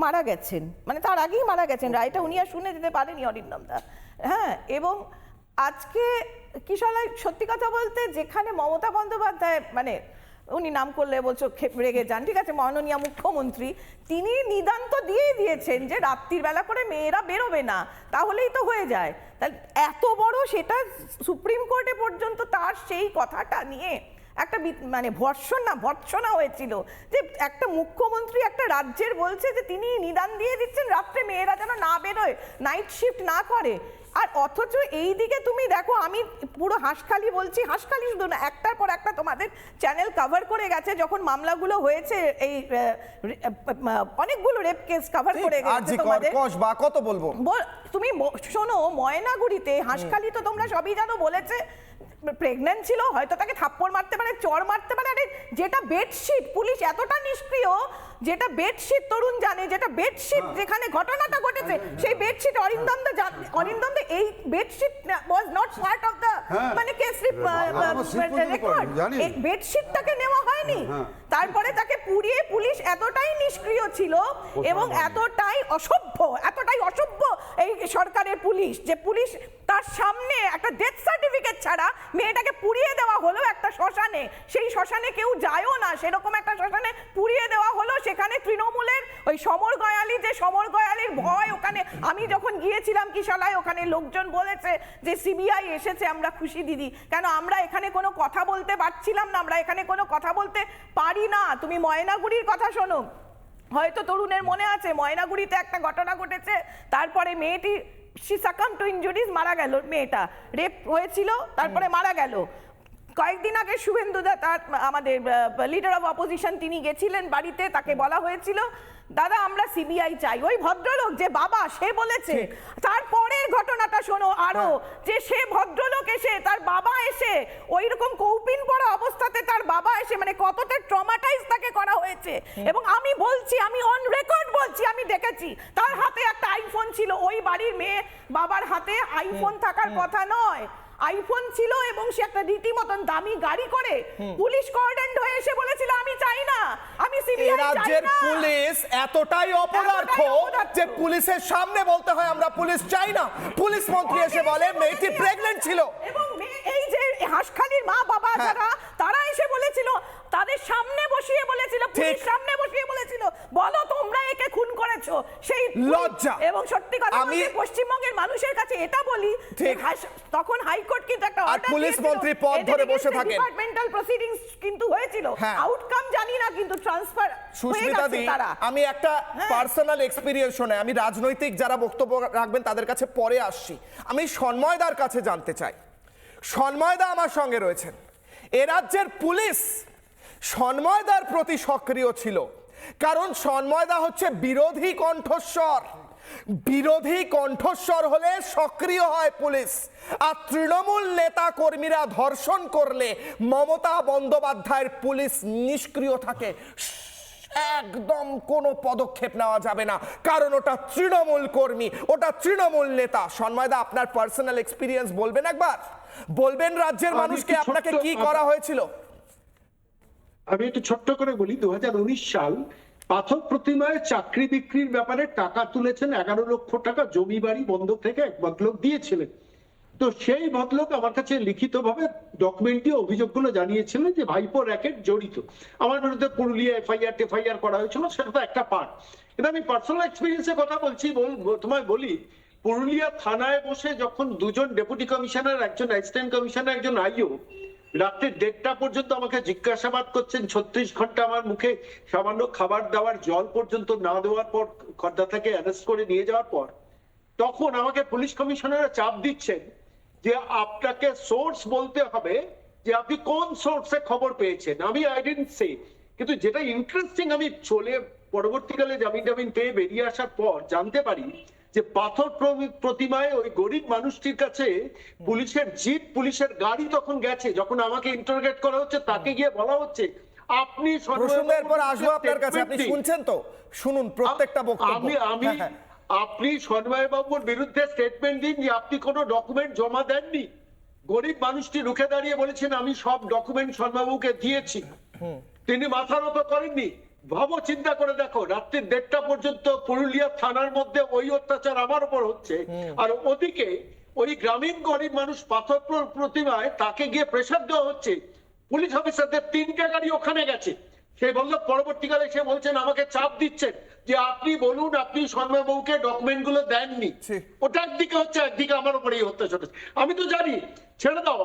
মারা গেছেন, মানে তার আগেই মারা গেছেন, রায়টা উনি আর শুনে যেতে পারেনি অরিন্দমদা। হ্যাঁ, এবং আজকে কিশলয় সত্যি কথা বলতে, যেখানে মমতা বন্দ্যোপাধ্যায়, মানে উনি নাম করলে বলছো রেগে যান, ঠিক আছে, মাননীয় মুখ্যমন্ত্রী, তিনি নিদান তো দিয়েই দিয়েছেন যে রাত্রির বেলা করে মেয়েরা বেরোবে না, তাহলেই তো হয়ে যায়। তাহলে এত বড়, সেটা সুপ্রিম কোর্টে পর্যন্ত তার সেই কথাটা নিয়ে একটা মানে ভর্ৎসনা হয়েছিল, যে একটা মুখ্যমন্ত্রী একটা রাজ্যের বলছে যে তিনি নিদান দিয়ে দিচ্ছেন রাত্রে মেয়েরা যেন না বেরোয়, নাইট শিফট না করে। আর অথচ এই দিকে তুমি দেখো, আমি পুরো হাঁসখালি বলছি, হাঁসখালি শুধু না, একটার পর একটা তোমাদের চ্যানেল কভার করে গেছে, যখন মামলাগুলো হয়েছে, এই অনেকগুলো রেপ কেস কভার করে গেছে তোমাদের, কত বলবো, তুমি শোনো, ময়নাগুড়িতে, হাঁসখালি তো তোমরা সবই জানো, বলেছে প্রেগন্যান্ট ছিল, হয়তো তাকে থাপ্পড় মারতে পারে, চড় মারতে পারে। আরে যেটা বেডশিট, পুলিশ এতটা নিষ্ক্রিয়, যেটা বেডশিট তরুণ জানে, যেটা বেডশিট যেখানে ঘটনাটা ঘটেছে, সেই বেডশিট অরিন্দমদা এই bedsheet was not part of the মানে কেস রেকর্ড, বেডশিটটাকে নেওয়া হয়নি। তারপরে তাকে পুড়িয়ে, পুলিশ এতটাই নিষ্ক্রিয় ছিল এবং এতটাই অসভ্য এই সরকারের পুলিশ, যে পুলিশ তার সামনে একটা ডেথ সার্টিফিকেট ছাড়া মেয়েটাকে পুড়িয়ে দেওয়া হলো একটা শ্মশানে, সেই শ্মশানে কেউ যায়ও না, সেরকম একটা শ্মশানে পুড়িয়ে দেওয়া হলো। সেখানে তৃণমূলের ওই সমর গয়ালির ভয়, ওখানে আমি যখন গিয়েছিলাম কিশলয়, ওখানে লোকজন বলেছে যে সিবিআই এসেছে, আমরা খুশি দিদি, কেন আমরা এখানে কোনো কথা বলতে পারছিলাম না, আমরা এখানে কোনো কথা বলতে পারি না। তুমি ময়নাগুড়ির কথা শোনো, হয়তো তরুণের মনে আছে, ময়নাগুড়িতে একটা ঘটনা ঘটেছে, তারপরে মেয়েটি শি সাকাম টু ইনজুরিজ, মারা গেল মেয়েটা, রেপ হয়েছিল তারপরে মারা গেল। কয়েকদিন আগে শুভেন্দু দা, তার আমাদের লিডার অফ অপোজিশন, তিনি গেছিলেন বাড়িতে, তাকে বলা হয়েছিল দাদা আমরা সিবিআই চাই। ওই ভদ্রলোক যে বাবা, সে বলেছে। তারপরের ঘটনাটা শোনো আরো, যে সে ভদ্রলোক এসে, তার বাবা এসে ওই রকম কৌপিন পড়া অবস্থাতে তার বাবা এসে, মানে কতটা ট্রমাটাইজ তাকে করা হয়েছে। এবং আমি বলছি, আমি অন রেকর্ড বলছি, আমি দেখেছি তার হাতে একটা আইফোন ছিল। ওই বাড়ির মেয়ে বাবার হাতে আইফোন থাকার কথা নয়, আইফোন ছিল, এবং সে একটা রীতিমতন দামি গাড়ি করে পুলিশ কর্ডন হয়ে এসে বলেছিল আমি চাই না, আমি সিবিআই চাই না। রাজ্যের পুলিশ এতটাই অপরাধ যে পুলিশের সামনে বলতে হয় আমরা পুলিশ চাই না। পুলিশ মন্ত্রী এসে বলে মেয়েটি প্রেগন্যান্ট ছিল, এবং এই যে হাসখালির মা বাবা যারা, তারা এসে বলেছিল, তাদের সামনে বসিয়ে বলেছিল, পুলিশ সামনে বসিয়ে বলেছিল বলো তোমরা একে খুন করেছো। সেই লজ্জা। এবং সত্যি কথা আমি পশ্চিমবঙ্গের মানুষের কাছে এটা বলি, তখন হাইকোর্ট কিন্তু একটা অর্ডার, পুলিশ মন্ত্রী পদ ধরে বসে থাকেন, ডিপার্টমেন্টাল প্রসিডিংস কিন্তু হয়েছিল, আউটকাম জানি না, কিন্তু ট্রান্সফার হয়ে গেছে তারা। আমি একটা পার্সোনাল এক্সপেরিয়েন্স শুনে, আমি রাজনৈতিক যারা বক্তব্য রাখবেন তাদের কাছে পরে আসছি। আমি সন্ময়দার কাছে জানতে চাই, সন্ময়দা আমার সঙ্গে রয়েছেন। এ রাজ্যের পুলিশ সন্ময়দার প্রতি সক্রিয় ছিল, কারণ সন্ময়দা হচ্ছে বিরোধী কণ্ঠস্বর। বিরোধী কণ্ঠস্বর হলে সক্রিয় হয় পুলিশ। আর তৃণমূল নেতা কর্মীরা ধর্ষণ করলে মমতা বন্দ্যোপাধ্যায়ের পুলিশ নিষ্ক্রিয় থাকে, একদম কোনো পদক্ষেপ নেওয়া যাবে না, কারণ ওটা তৃণমূল কর্মী, ওটা তৃণমূল নেতা। সন্ময়দা, আপনার পার্সোনাল এক্সপিরিয়েন্স বলবেন, একবার বলবেন রাজ্যের মানুষকে আপনাকে কি করা হয়েছিল? আমি একটু ছোট্ট করে বলি, 2019 সাল পাথর প্রতিমায় চাকরি বিক্রির ব্যাপারে টাকা তুলেছেন 11 লক্ষ টাকা, জমি বাড়ি বন্ধক থেকে এক ভদ্রলোক দিয়েছিলেন। তো সেই ভদ্রলোক আমার কাছে লিখিতভাবে ডকুমেন্টে অভিযোগগুলো জানিয়েছিলেন যে ভাইপো র্যাকেট জড়িত। আমার বিরুদ্ধে পুরুলিয়া এফআইআর করা হয়েছিল, সেটা তো একটা পার্ট। কিন্তু আমি পার্সোনাল এক্সপিরিয়েন্সের কথা বলছি, তোমায় বলি, পুরুলিয়া থানায় বসে যখন দুজন ডেপুটি কমিশনার, একজন অ্যাসিস্ট্যান্ট কমিশনার, একজন আইও, রাত্রি 1:30 পর্যন্ত আমাকে জিজ্ঞাসাবাদ করছেন, 36 ঘন্টা আমার মুখে সামান্য খাবার দাবার জল পর্যন্ত না দেওয়ার পর, খর্দা থেকে অ্যারেস্ট করে নিয়ে যাওয়ার পর, তখন আমাকে পুলিশ কমিশনাররা চাপ দিচ্ছেন যে আপনাকে সোর্স বলতে হবে যে আপনি কোন সোর্সে খবর পেয়েছেন। আমি আই ডিডন্ট সে, কিন্তু যেটা ইন্টারেস্টিং, আমি পরবর্তীকালে জামিন পেয়ে বেরিয়ে আসার পর জানতে পারি যে পাথর প্রতিমায় ওই গরিব মানুষটির কাছে পুলিশের জিপ, পুলিশের গাড়ি তখন গেছে, যখন আমাকে ইন্টারোগেট করা হচ্ছে তাকে গিয়ে বলা হচ্ছে আপনি প্রসঙ্গের পর আসবো আপনার কাছে, আপনি শুনছেন তো, শুনুন প্রত্যেকটা বক্তব্য। আপনি সন্ময় বাবুর বিরুদ্ধে স্টেটমেন্ট দিন যে আপনি কোনো ডকুমেন্ট জমা দেননি। গরিব মানুষটি রুখে দাঁড়িয়ে বলেছেন আমি সব ডকুমেন্ট সন্ময়বাবুকে দিয়েছি, তিনি মাথা নত করেননি। ভাবো, চিন্তা করে দেখো, রাত্রি 1:30 পর্যন্ত পুরুলিয়া থানার মধ্যে ওই অত্যাচার আমার উপর হচ্ছে, আর ওদিকে ওই গ্রামীণ গরিব মানুষ পাথর প্রতিমায় তাকে গিয়ে প্রেসার দেওয়া হচ্ছে। পুলিশ অফিসারদের 3টে গাড়ি ওখানে গেছে। সে বলল, পরবর্তীকালে সে বলছেন আমাকে চাপ দিচ্ছেন যে আপনি বলুন আপনি সন্ময়বাবুকে ডকুমেন্ট গুলো দেননি। ওটা একদিকে হচ্ছে, একদিকে আমার উপরে এই অত্যাচার। আমি তো জানি, ছেড়ে দাও,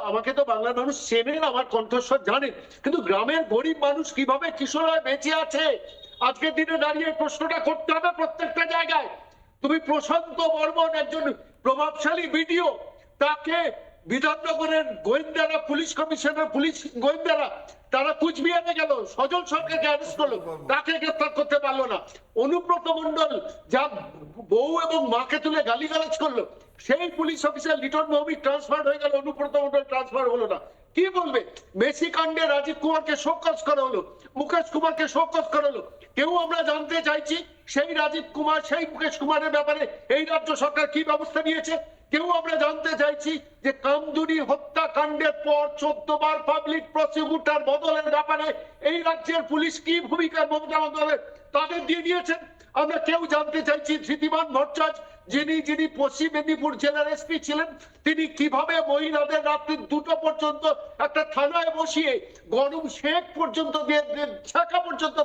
আমাকে তো বাংলার মানুষ চেনেন, আমার কণ্ঠস্বর জানেন, কিন্তু গ্রামের গরিব মানুষ কিভাবে কিশোরায় বেঁচে আছে আজকের দিনে দাঁড়িয়ে প্রশ্নটা করতে হবে প্রত্যেকটা জায়গায়। তুমি প্রশান্ত বর্মন, একজন প্রভাবশালী ভিডিও, তাকে বিধাননগরের গোয়েন্দারা, পুলিশ কমিশনার, পুলিশ গোয়েন্দারা, তারা কুচবিহারে গেল, সজল সরকারকে অ্যারেস্ট করলো, তাকে গ্রেফতার করতে পারলো না। অনুব্রত মন্ডল যা বউ এবং মাকে তুলে গালিগালাজ করলো, সেই police officer Liton Bhowmik transfer হয়ে গেল, অনুব্রত মন্ডল ট্রান্সফার হলো না। কি বলবে? মেসি কাণ্ডে রাজীব কুমারকে শোকজ করা হলো, মুকেশ কুমারকে শোকজ করা হলো। কেউ আমরা জানতে চাইছি সেই রাজীব কুমার, সেই মুকেশ কুমারের ব্যাপারে এই রাজ্য সরকার কি ব্যবস্থা নিয়েছে? কেউ আমরা জানতে চাইছি যে কামদুনি হত্যাকাণ্ডের পর 14 বার পাবলিক প্রসিকিউটর বদলের ব্যাপারে এই রাজ্যের পুলিশ কি ভূমিকা মমতা বন্দ্যোপাধ্যায় তাদের দিয়ে দিয়েছেন? আমরা কেউ জানতে চাইছি ধৃতিমান ভট্টাচার্য, যিনি পশ্চিম মেদিনীপুর জেলার এসপি ছিলেন, তিনি কিভাবে মহিলাদের রাত্রি 2টো পর্যন্ত একটা থানায় বসিয়ে গরম শেক পর্যন্ত ছাকা পর্যন্ত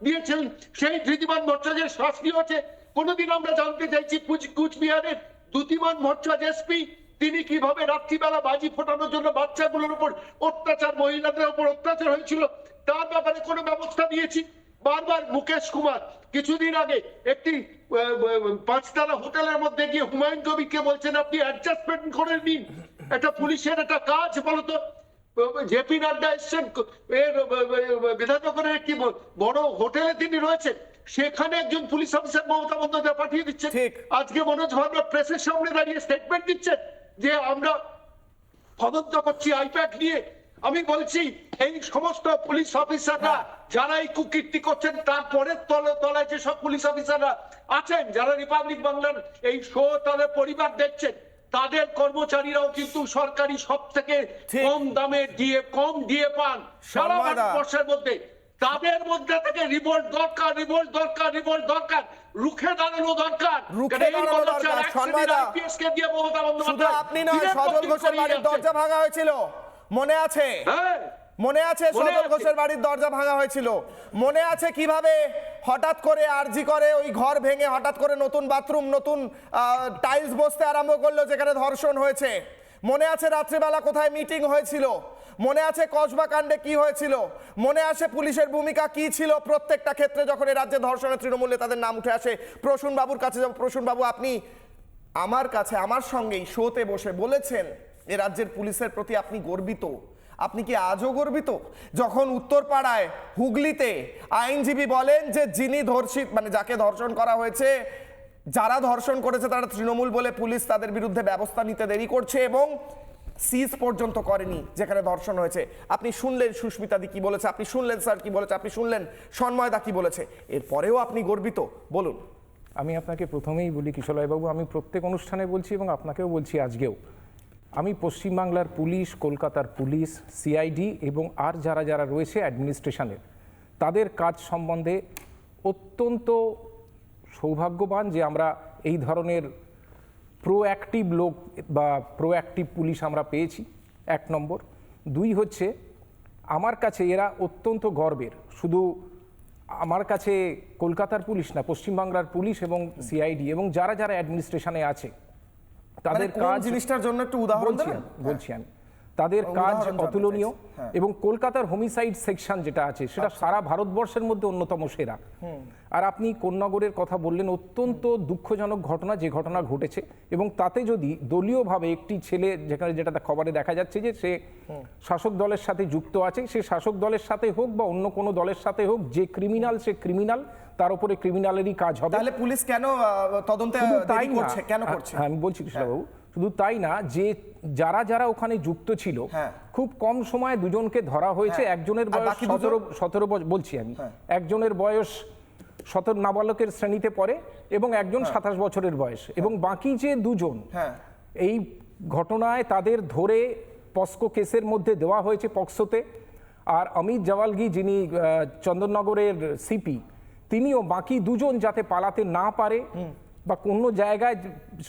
দিয়েছিলেন। সেই ধৃতিমান ভট্টাচার্যের শাস্তি হচ্ছে। কোনোদিন আমরা জানতে চাইছি কুচবিহারের দ্যুতিমান ভট্টাচার্য এসপি, তিনি কিভাবে রাত্রিবেলা বাজি ফোটানোর জন্য বাচ্চাগুলোর উপর অত্যাচার, মহিলাদের উপর অত্যাচার হয়েছিল, তার ব্যাপারে কোনো ব্যবস্থা নিয়েছি? বারবার মুকেশ কুমার কিছুদিন আগে একটি 5 তারা হোটেলের মধ্যে গিয়ে হুমায়ুন কবিরকে বলছেন আপনি অ্যাডজাস্টমেন্ট করে নিন, এটা পুলিশের একটা কাজ বলতো। জেপি নাড্ডা এসছেন বিধাননগরের একটি বড় হোটেলে তিনি রয়েছেন, সেখানে একজন পুলিশ অফিসার মমতা বন্দ্যোপাধ্যায় পাঠিয়ে দিচ্ছেন। আজকে মনোজ ভার্মা প্রেসের সামনে দাঁড়িয়ে স্টেটমেন্ট দিচ্ছেন যে আমরা তদন্ত করছি আইপ্যাড নিয়ে। আমি বলছি এই সমস্ত পুলিশ অফিসাররা যারা এই কুকীর্তি করছেন, তারপরের তলায় যেসব পুলিশ অফিসাররা আছেন যারা রিপাবলিক বাংলার এই শো তাদের পরিবার দেখছেন, তাদের কর্মচারীরাও কিন্তু সরকারি সব থেকে কম দামে কম দিয়ে পান সারা ভারতবর্ষের মধ্যে। তাদের মধ্যে থেকে রিভোল্ট দরকার, রিভোল্ট দরকার, রিভোল্ট দরকার, রুখে দাঁড়ানো দরকার। শুধু আপনি নয়, সজল ঘোষের বাড়ির দরজা ভাঙা হয়েছিল, মনে আছে? মনে আছে সজল ঘোষের বাড়ির দরজা ভাঙা হয়েছিল? মনে আছে কিভাবে হঠাৎ করে আরজি করে ওই ঘর ভেঙে হঠাৎ করে নতুন বাথরুম, নতুন টাইলস বসতে আরম্ভ করলো, যেখানে ধর্ষণ হয়েছে? মনে আছে রাত্রিবেলা কোথায় মিটিং হয়েছিল? মনে আছে কসবা কাণ্ডে কি হয়েছিল? মনে আছে পুলিশের ভূমিকা কি ছিল প্রত্যেকটা ক্ষেত্রে যখন এই রাজ্যে ধর্ষণের তৃণমূলে তাদের নাম উঠে আসে? প্রসূন বাবুর কাছে যাব। প্রসূন বাবু, আপনি আমার কাছে আমার সঙ্গেই শোতে বসে বলেছেন এ রাজ্যের পুলিশের প্রতি আপনি গর্বিত। আপনি কি আজও গর্বিত যখন উত্তরপাড়ায় হুগলিতে আইনজীবী বলেন যে যিনি ধর্ষিত মানে যাকে ধর্ষণ করা হয়েছে, যারা ধর্ষণ করেছে তারা তৃণমূল বলে পুলিশ তাদের বিরুদ্ধে ব্যবস্থা নিতে দেরি করছে এবং সিজ পর্যন্ত করেনি যেখানে ধর্ষণ হয়েছে? আপনি শুনলেন সুস্মিতাদি কি বলেছে, আপনি শুনলেন স্যার কি বলেছে, আপনি শুনলেন সন্ময়দা কি বলেছে, এরপরেও আপনি গর্বিত? বলুন। আমি আপনাকে প্রথমেই বলি কিশোরবাবু, আমি প্রত্যেক অনুষ্ঠানে বলছি এবং আপনাকেও বলছি আজকেও, আমি পশ্চিমবাংলার পুলিশ, কলকাতার পুলিশ, সিআইডি এবং আর যারা যারা রয়েছে অ্যাডমিনিস্ট্রেশনের, তাদের কাজ সম্বন্ধে অত্যন্ত সৌভাগ্যবান যে আমরা এই ধরনের প্রোঅ্যাক্টিভ লোক বা প্রোঅ্যাক্টিভ পুলিশ আমরা পেয়েছি, 1 নম্বর। 2 হচ্ছে আমার কাছে এরা অত্যন্ত গর্বের। শুধু আমার কাছে কলকাতার পুলিশ না, পশ্চিমবাংলার পুলিশ এবং সিআইডি এবং যারা যারা অ্যাডমিনিস্ট্রেশনে আছে তাদের কাজ জিনিসটার জন্য একটু উদাহরণ বলছি আমি, তাদের কাজ অতুলনীয়। এবং কলকাতার হোমিসাইড সেকশন যেটা আছে সেটা সারা ভারতবর্ষের মধ্যে অন্যতম সেরা। আর আপনি কোন্নগরের কথা বললেন, অত্যন্ত দুঃখজনক ঘটনা যে ঘটনা ঘটেছে, এবং তাতে যদি দলীয়ভাবে একটি ছেলে যেখানে যেটা খবরে দেখা যাচ্ছে যে সে শাসক দলের সাথে যুক্ত আছে, সে শাসক দলের সাথে হোক বা অন্য কোনো দলের সাথে হোক, যে ক্রিমিনাল সে ক্রিমিনাল, তার উপরে ক্রিমিনালেরই কাজ হবে। তাহলে পুলিশ কেন তদন্তে দেরি করছে? কেন করছে? আমি বলছি কৃষ্ণবাবু, শুধু তাই না, যে যারা যারা ওখানে যুক্ত ছিল খুব কম সময়ে 2 জনকে ধরা হয়েছে। একজনের বয়স 17 বছর বলছি আমি, একজনের বয়স 17 নাবালকের শ্রেণীতে পড়ে এবং একজন 27 বছরের বয়স, এবং বাকি যে 2 জন এই ঘটনায় তাদের ধরে পস্কো কেসের মধ্যে দেওয়া হয়েছে পক্সোতে। আর অমিত জাওয়ালগি যিনি চন্দননগরের সিপি, তিনিও বাকি 2 জন যাতে পালাতে না পারে বা কোনো জায়গায়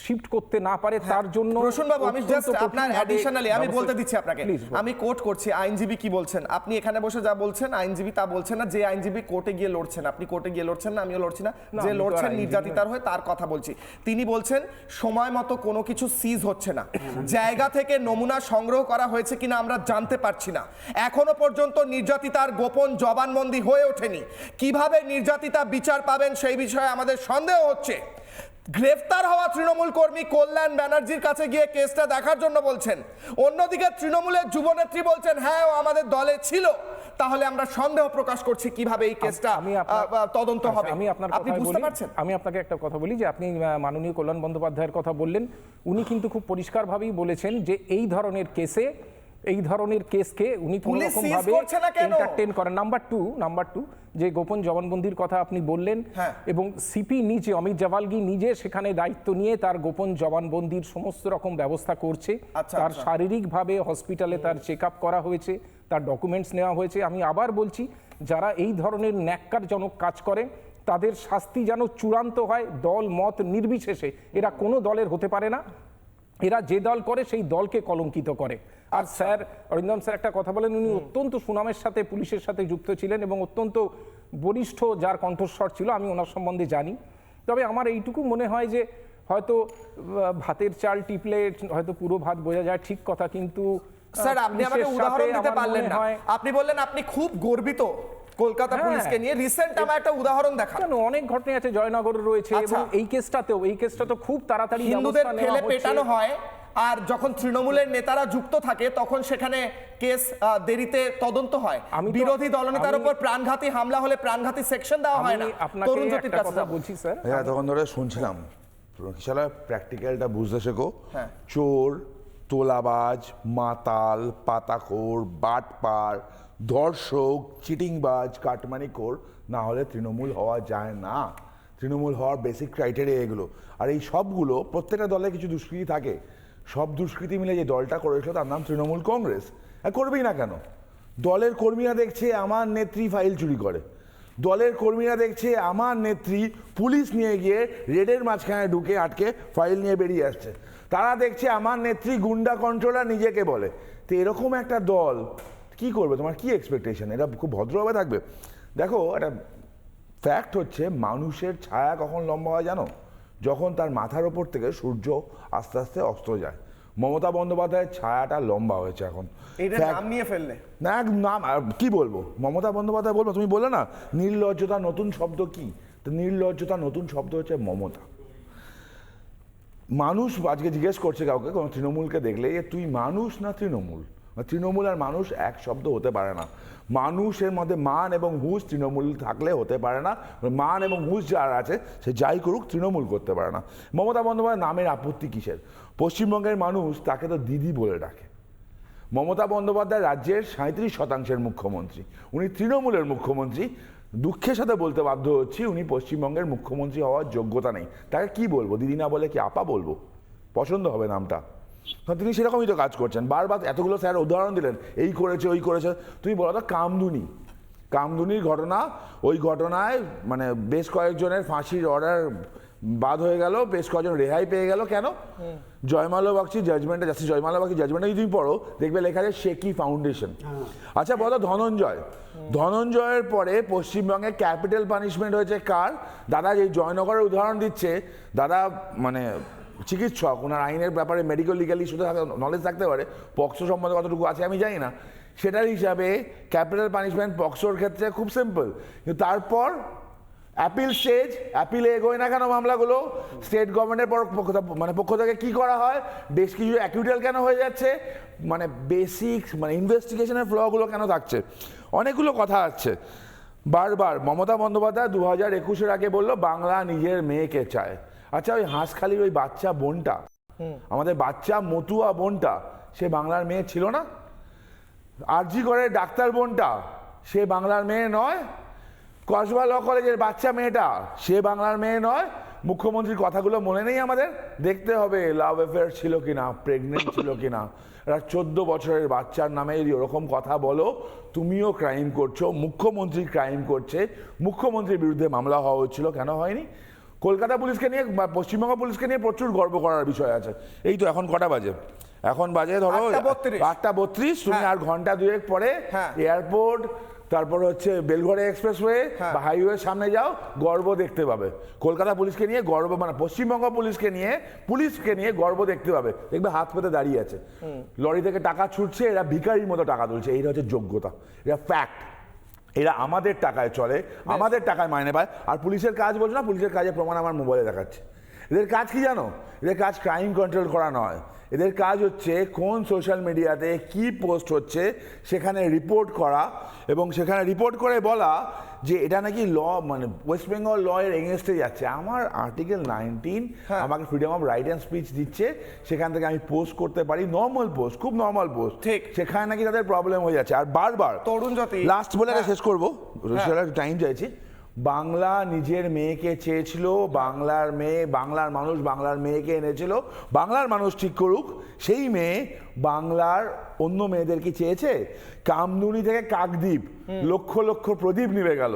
শিফট করতে না পারে তার জন্য। প্রসূনবাবু, আমি জাস্ট আপনার অ্যাডিশনালি আমি বলতে দিচ্ছি আপনাকে, আমি কোট করছি আইনজীবী কি বলছেন। আপনি এখানে বসে যা বলছেন আইনজীবী তা বলছেন না। যে আইনজীবী কোর্টে গিয়ে লড়ছেন, আপনি কোর্টে গিয়ে লড়ছেন না, আমিও লড়ছি না, যে লড়ছেন নির্যাতিতার হয়ে তার কথা বলছি। তিনি বলছেন সময় মতো কোনো কিছু সিজ হচ্ছে না, জায়গা থেকে নমুনা সংগ্রহ করা হয়েছে কিনা আমরা জানতে পারছি না, এখনো পর্যন্ত নির্যাতিতার গোপন জবানবন্দি হয়ে ওঠেনি, কিভাবে নির্যাতিতা বিচার পাবেন সেই বিষয়ে আমাদের সন্দেহ হচ্ছে। গ্রেফতার হওয়া তৃণমূল কর্মী কল্যাণ ব্যানার্জির কাছে গিয়ে কেসটা দেখার জন্য বলছেন। অন্যদিকে তৃণমূলের যুবনেত্রী বলছেন হ্যাঁ ও আমাদের দলে ছিল। তাহলে আমরা সন্দেহ প্রকাশ করছি কিভাবে এই কেসটা তদন্ত হবে। আপনি বুঝতে পারছেন? আমি আপনাকে একটা কথা বলি যে আপনি মাননীয় কল্যাণ বন্দ্যোপাধ্যায়ের কথা বললেন, উনি কিন্তু খুব পরিষ্কারভাবেই বলেছেন যে এই ধরনের কেসে, এই ধরনের কেসকে উনি কোনো রকম ভাবে এন্টারটেইন করেন। নাম্বার 2 যে গোপন জবানবন্দির কথা আপনি বললেন, এবং সিপি নিজে অমিত জাওয়ালগি নিজে সেখানে দায়িত্ব নিয়ে তার গোপন জবানবন্দির সমস্ত রকম ব্যবস্থা করছে। তার শারীরিকভাবে হসপিটালে তার চেক আপ করা হয়েছে, তার ডকুমেন্টস নেওয়া হয়েছে। আমি আবার বলছি, যারা এই ধরনের ন্যাক্কারজনক কাজ করে তাদের শাস্তি যেন চূড়ান্ত হয়, দল মত নির্বিশেষে। এরা কোনো দলের হতে পারে না, এরা যে দল করে সেই দলকে কলঙ্কিত করে। আর স্যার অরিন্দম স্যার একটা কথা বলেন, উনি অত্যন্ত সুনামের সাথে পুলিশের সাথে যুক্ত ছিলেন এবং অত্যন্ত বরিষ্ঠ যার কণ্ঠস্বর ছিল, আমি ওনার সম্বন্ধে জানি। তবে আমার এইটুকু মনে হয় যে হয়তো ভাতের চাল টিপলে হয়তো পুরো ভাত বোঝা যায়, ঠিক কথা, কিন্তু স্যার আপনি আমাকে উদাহরণ দিতে পারলেন না। আপনি বললেন আপনি খুব গর্বিত কলকাতা পুলিশকে নিয়ে রিসেন্ট আমার একটা উদাহরণ দেখা কেন অনেক ঘটনা আছে, জয়নগর রয়েছে এবং এই কেসটা তো খুব তাড়াতাড়ি হিন্দুদের ফেলে পেটানো হয়, আর যখন তৃণমূলের নেতারা যুক্ত থাকে তখন সেখানে কেস দেরিতে তদন্ত হয়। বিরোধী দলনেতার উপর প্রাণঘাতী হামলা হলে প্রাণঘাতী সেকশন দেওয়া হয় না। তরুণ জ্যোতির কাছে বলছি স্যার, তখন ধরে শুনছিলাম প্র্যাকটিক্যালটা বুঝতে শেখো। চোর, তোলাবাজ, মাতাল, পাতাখোর, বাটপার, ধর্ষক, চিটিংবাজ, কাটমানিখোর না হলে তৃণমূল হওয়া যায় না। তৃণমূল হওয়ার বেসিক ক্রাইটেরিয়া এগুলো। আর এই সবগুলো প্রত্যেকটা দলে কিছু দুষ্কৃতি থাকে, সব দুষ্কৃতি মিলে যে দলটা করেছিল তার নাম তৃণমূল কংগ্রেস। করবেই না কেন? দলের কর্মীরা দেখছে আমার নেত্রী ফাইল চুরি করে, দলের কর্মীরা দেখছে আমার নেত্রী পুলিশ নিয়ে গিয়ে রেডের মাঝখানে ঢুকে আটকে ফাইল নিয়ে বেরিয়ে আসছে, তারা দেখছে আমার নেত্রী গুন্ডা কন্ট্রোলার নিজেকে বলে। তো এরকম একটা দল কি করবে? তোমার কি এক্সপেকটেশন? এটা খুব ভদ্রভাবে থাকবে? দেখো, একটা ফ্যাক্ট হচ্ছে মানুষের ছায়া কখন লম্বা হয় জানো? যখন তার মাথার ওপর থেকে সূর্য আস্তে আস্তে অস্ত যায়। মমতা বন্দ্যোপাধ্যায়ের ছায়াটা লম্বা হয়েছে এখন। নাম নিয়ে ফেললে না, নাম কি বলবো? মমতা বন্দ্যোপাধ্যায় বলবো? তুমি বললে না নির্লজ্জতা নতুন শব্দ কি? তো নির্লজ্জতা নতুন শব্দ হচ্ছে মমতা। মানুষ আজকে জিজ্ঞেস করছে কাউকে, কোনো তৃণমূলকে দেখলে, তুই মানুষ না তৃণমূল? তৃণমূল আর মানুষ এক শব্দ হতে পারে না। মানুষের মধ্যে মান এবং হুঁশ তৃণমূল থাকলে হতে পারে না। মান এবং হুঁশ যার আছে সে যাই করুক তৃণমূল করতে পারে না। মমতা বন্দ্যোপাধ্যায় নামের আপত্তি কিসের? পশ্চিমবঙ্গের মানুষ তাকে তো দিদি বলে ডাকে। মমতা বন্দ্যোপাধ্যায় রাজ্যের 37% মুখ্যমন্ত্রী, উনি তৃণমূলের মুখ্যমন্ত্রী। দুঃখের সাথে বলতে বাধ্য হচ্ছি উনি পশ্চিমবঙ্গের মুখ্যমন্ত্রী হওয়ার যোগ্যতা নেই। তাকে কি বলবো? দিদি না বলে কি আপা বলবো? পছন্দ হবে নামটা? তিনি সেরকমই তো কাজ করছেন। বারবার এতগুলো স্যার উদাহরণ দিলেন, এই করেছে ওই করেছে। তুমি বলো তো কামদুনির ঘটনা, ওই ঘটনায় মানে বেশ কয়েকজনের ফাঁসির অর্ডার বাদ হয়ে গেল, বেশ কয়েকজন রেহাই পেয়ে গেল। কেন? জয়মাল্য বাগচি জাজমেন্টে, জাস্টিস জয়মাল্য বাগচি জাজমেন্টে যদি তুমি পড়ো দেখবে লেখা আছে শেকি ফাউন্ডেশন। আচ্ছা বলো, ধনঞ্জয়ের পরে পশ্চিমবঙ্গে ক্যাপিটাল পানিশমেন্ট হয়েছে কার? দাদা এই জয়নগরের উদাহরণ দিচ্ছে, দাদা মানে চিকিৎসক, ওনার আইনের ব্যাপারে মেডিকেল লিগাল ইস্যুতে নলেজ থাকতে পারে, পক্সো সম্বন্ধে কতটুকু আছে আমি জানি না। সেটার হিসাবে ক্যাপিটাল পানিশমেন্ট পক্সোর ক্ষেত্রে খুব সিম্পল। কিন্তু তারপর অ্যাপিলে এগোয় না কেন মামলাগুলো? স্টেট গভর্নমেন্টের পক্ষ থেকে কি করা হয়? বেশ কিছু অ্যাকিউটাল কেন হয়ে যাচ্ছে? মানে বেসিক ইনভেস্টিগেশনের ফ্লগুলো কেন থাকছে? অনেকগুলো কথা আছে। বারবার মমতা বন্দ্যোপাধ্যায় 2021-এর আগে বললো বাংলা নিজের মেয়েকে চায়। আচ্ছা, ওই হাঁসখালির ওই বাচ্চা বোনটা, আমাদের বাচ্চা মতুয়া বোনটা, সে বাংলার মেয়ে ছিল না? আরজি করে ডাক্তার বোনটা, সে বাংলার মেয়ে নয়? কসবা ল কলেজের বাচ্চা মেয়েটা, সে বাংলার মেয়ে নয়? মুখ্যমন্ত্রীর কথাগুলো মনে নেই আমাদের? দেখতে হবে লাভ অ্যাফেয়ার ছিল কিনা, প্রেগনেন্ট ছিল কিনা। 14 বছরের বাচ্চার নামে যদি ওরকম কথা বলো, তুমিও ক্রাইম করছো, মুখ্যমন্ত্রী ক্রাইম করছে। মুখ্যমন্ত্রীর বিরুদ্ধে মামলা হওয়া হচ্ছিল, কেন হয়নি? কলকাতা পুলিশকে নিয়ে বা পশ্চিমবঙ্গ পুলিশকে নিয়ে প্রচুর গর্ব করার বিষয় আছে। এই তো এখন কটা বাজে? এখন বাজে ধরো 8:32। তুমি আর ঘন্টা দুয়েক পরে এয়ারপোর্ট, তারপর হচ্ছে বেলঘড়ে এক্সপ্রেসওয়ে বা হাইওয়ের সামনে যাও, গর্ব দেখতে পাবে। কলকাতা পুলিশকে নিয়ে গর্ব, মানে পশ্চিমবঙ্গ পুলিশকে নিয়ে গর্ব দেখতে পাবে। দেখবে হাত পেতে দাঁড়িয়ে আছে, লরি থেকে টাকা ছুটছে, এরা ভিখারির মতো টাকা তুলছে। এইটা হচ্ছে যোগ্যতা, এটা ফ্যাক্ট। এরা আমাদের টাকায় চলে, আমাদের টাকায় মাইনে পায়। আর পুলিশের কাজ বলছো না, পুলিশের কাজের প্রমাণ আমার মোবাইলে দেখাচ্ছে। এদের কাজ কি জানো? এদের কাজ ক্রাইম কন্ট্রোল করা নয়, এদের কাজ হচ্ছে কোন সোশ্যাল মিডিয়াতে কি পোস্ট হচ্ছে সেখানে রিপোর্ট করা, এবং সেখানে রিপোর্ট করে বলা যে এটা নাকি ল, মানে ওয়েস্ট বেঙ্গল ল এর এগেনস্টে যাচ্ছে। আমার আর্টিকেল 19 আমাকে freedom of right and speech দিচ্ছে, সেখান থেকে আমি পোস্ট করতে পারি, নর্মাল পোস্ট, খুব নর্মাল পোস্ট। ঠিক সেখানে নাকি তাদের প্রবলেম হয়ে যাচ্ছে। আর বারবার তরুণ জাতি, লাস্ট বলে শেষ করবো, টাইম চাইছি। বাংলা নিজের মেয়েকে চেয়েছিল, বাংলার মেয়ে, বাংলার মানুষ বাংলার মেয়েকে এনেছিল। বাংলার মানুষ ঠিক করুক, সেই মেয়ে বাংলার অন্য মেয়েদেরকে চেয়েছে? কামদুনি থেকে কাকদ্বীপ লক্ষ লক্ষ প্রদীপ নিভে গেল,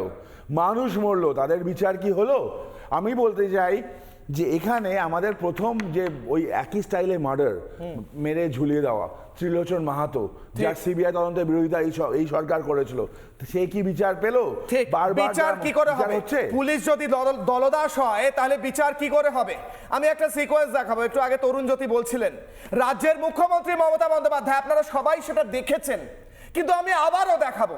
মানুষ মরলো, তাদের বিচার কি হলো? আমি বলতে চাই যে এখানে আমাদের প্রথম যে ওই একই স্টাইলে মার্ডার, মেরে ঝুলিয়ে দেওয়া, ত্রিলোচন মাহাতো, যার সিবিআই তদন্তের বিরোধিতা এই সরকার করেছিল, সে কি বিচার পেল? বিচার কি করে হবে? পুলিশ যদি দলদাস হয় তাহলে বিচার কি করে হবে? আমি একটা সিকোয়েন্স দেখাবো। একটু আগে তরুণ জ্যোতি বলছিলেন রাজ্যের মুখ্যমন্ত্রী মমতা বন্দ্যোপাধ্যায়, আপনারা সবাই সেটা দেখেছেন, কিন্তু আমি আবারও দেখাবো।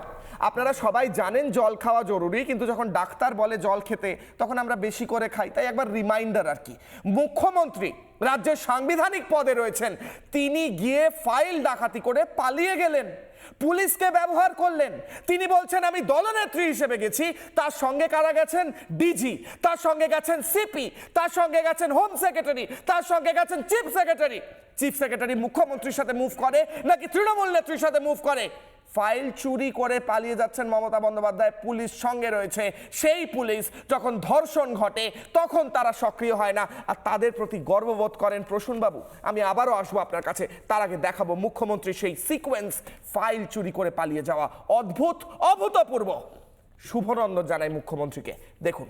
আপনারা সবাই জানেন জল খাওয়া জরুরি, কিন্তু যখন ডাক্তার বলে জল খেতে তখন আমরা বেশি করে খাই। তাই একবার রিমাইন্ডার আর কি, মুখ্যমন্ত্রী রাজ্যের সাংবিধানিক পদে রয়েছেন, তিনি গিয়ে ফাইল ডাকাতি করে পালিয়ে গেলেন, পুলিশকে ব্যবহার করলেন। তিনি বলছেন আমি দলনেত্রী হিসেবে গেছি, তার সঙ্গে কারা গেছেন? ডিজি, তার সঙ্গে গেছেন সিপি, তার সঙ্গে গেছেন হোম সেক্রেটারি, তার সঙ্গে গেছেন চিফ সেক্রেটারি। চিফ সেক্রেটারি মুখ্যমন্ত্রীর সাথে মুভ করে নাকি তৃণমূল নেত্রীর সাথে মুভ করে? ফাইল চুরি করে পালিয়ে যাচ্ছেন মমতা বন্দ্যোপাধ্যায়, পুলিশ সঙ্গে রয়েছে। সেই পুলিশ যখন ধর্ষণ ঘটে তখন তারা সক্রিয় হয় না, আর তাদের প্রতি গর্ববোধ করেন প্রসূনবাবু। আমি আবারও আসবো আপনার কাছে, তার আগে দেখাবো মুখ্যমন্ত্রী সেই সিকোয়েন্স, ফাইল চুরি করে পালিয়ে যাওয়া, অদ্ভুত, অভূতপূর্ব। শুভনন্দন জানাই মুখ্যমন্ত্রীকে, দেখুন।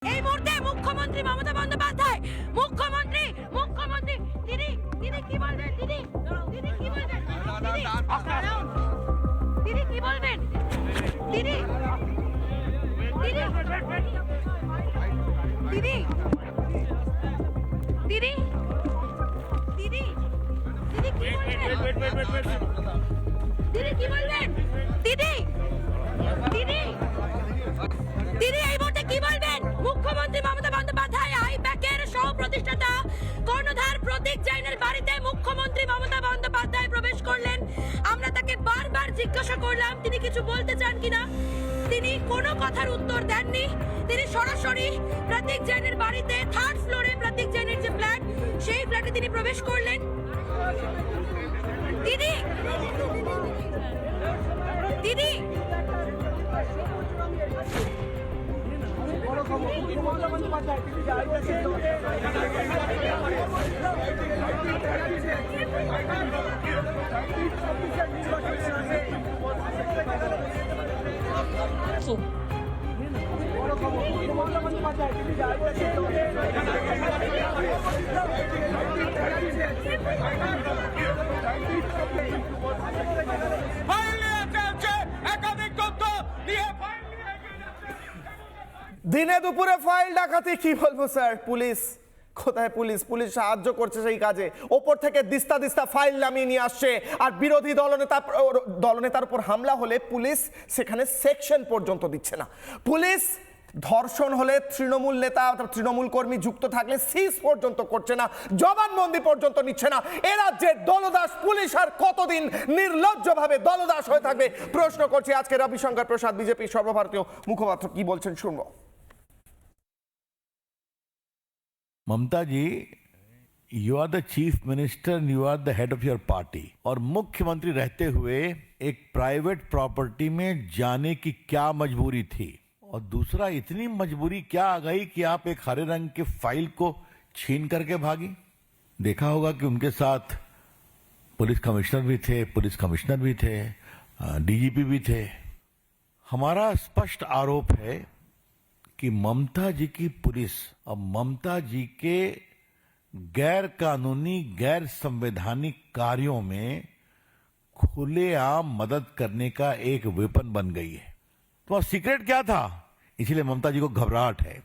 এই মুহূর্তে মুখ্যমন্ত্রী মমতা বন্দ্যোপাধ্যায়, মুখ্যমন্ত্রী তিনি কি বলবেন? তিনি কি বলবেন? তিনি কি বলবেন? তিনি এই মুহূর্তে কি বলবেন? মুখ্যমন্ত্রী মমতা বন্দ্যোপাধ্যায়, আইপ্যাকের সহ প্রতিষ্ঠাতা কর্ণধার প্রতীক জৈনের বাড়িতে মুখ্যমন্ত্রী মমতা বন্দ্যোপাধ্যায় প্রবেশ করলেন। আমরা তাকে বারবার জিজ্ঞাসা করলাম তিনি কিছু বলতে চান কিনা, তিনি কোনো কথার উত্তর দেননি। তিনি সরাসরি প্রতীক জৈনের বাড়িতে 3rd ফ্লোরে প্রতীক জৈনের যে ফ্ল্যাট, সেই ফ্ল্যাটে তিনি প্রবেশ করলেন। তিনি দিনে দুপুরে ফাইল ডাকাতি, কি বলবো স্যার। পুলিশ কোথায়? পুলিশ সাহায্য করছে সেই কাজে, ওপর থেকে দিস্তা দিস্তা ফাইল নামিয়ে নিয়ে আসছে। আর বিরোধী দলনেতার উপর হামলা হলে পুলিশ সেখানে সেকশন পর্যন্ত দিচ্ছে না। পুলিশ ধর্ষণ হলে তৃণমূল নেতা, তৃণমূল কর্মী যুক্ত থাকলে সিজ পর্যন্ত করছে না, জবানবন্দি পর্যন্ত নিচ্ছে না। এ রাজ্যে দলদাস পুলিশ আর কতদিন নির্লজ্জভাবে দলদাস হয়ে থাকবে প্রশ্ন করছি। আজকে রবিশঙ্কর প্রসাদ, বিজেপি সর্বভারতীয় মুখপাত্র, কি বলছেন শুনবো। Mamata ji, you are the chief minister, you are the head of your party, और मुख्यमंत्री रहते हुए एक प्राइवेट प्रॉपर्टी में जाने की क्या मजबूरी थी? और दूसरा, इतनी मजबूरी क्या आ गई कि आप एक हरे रंग के फाइल को छीन करके भागी? देखा होगा कि उनके साथ पुलिस कमिश्नर भी थे, डीजीपी भी थे। हमारा स्पष्ट आरोप है कि ममता जी की पुलिस और ममता जी के गैर कानूनी, गैर संवैधानिक कार्यों में खुलेआम मदद करने का एक वेपन बन गई है। तो सीक्रेट क्या था? इसलिए ममता जी को घबराहट है।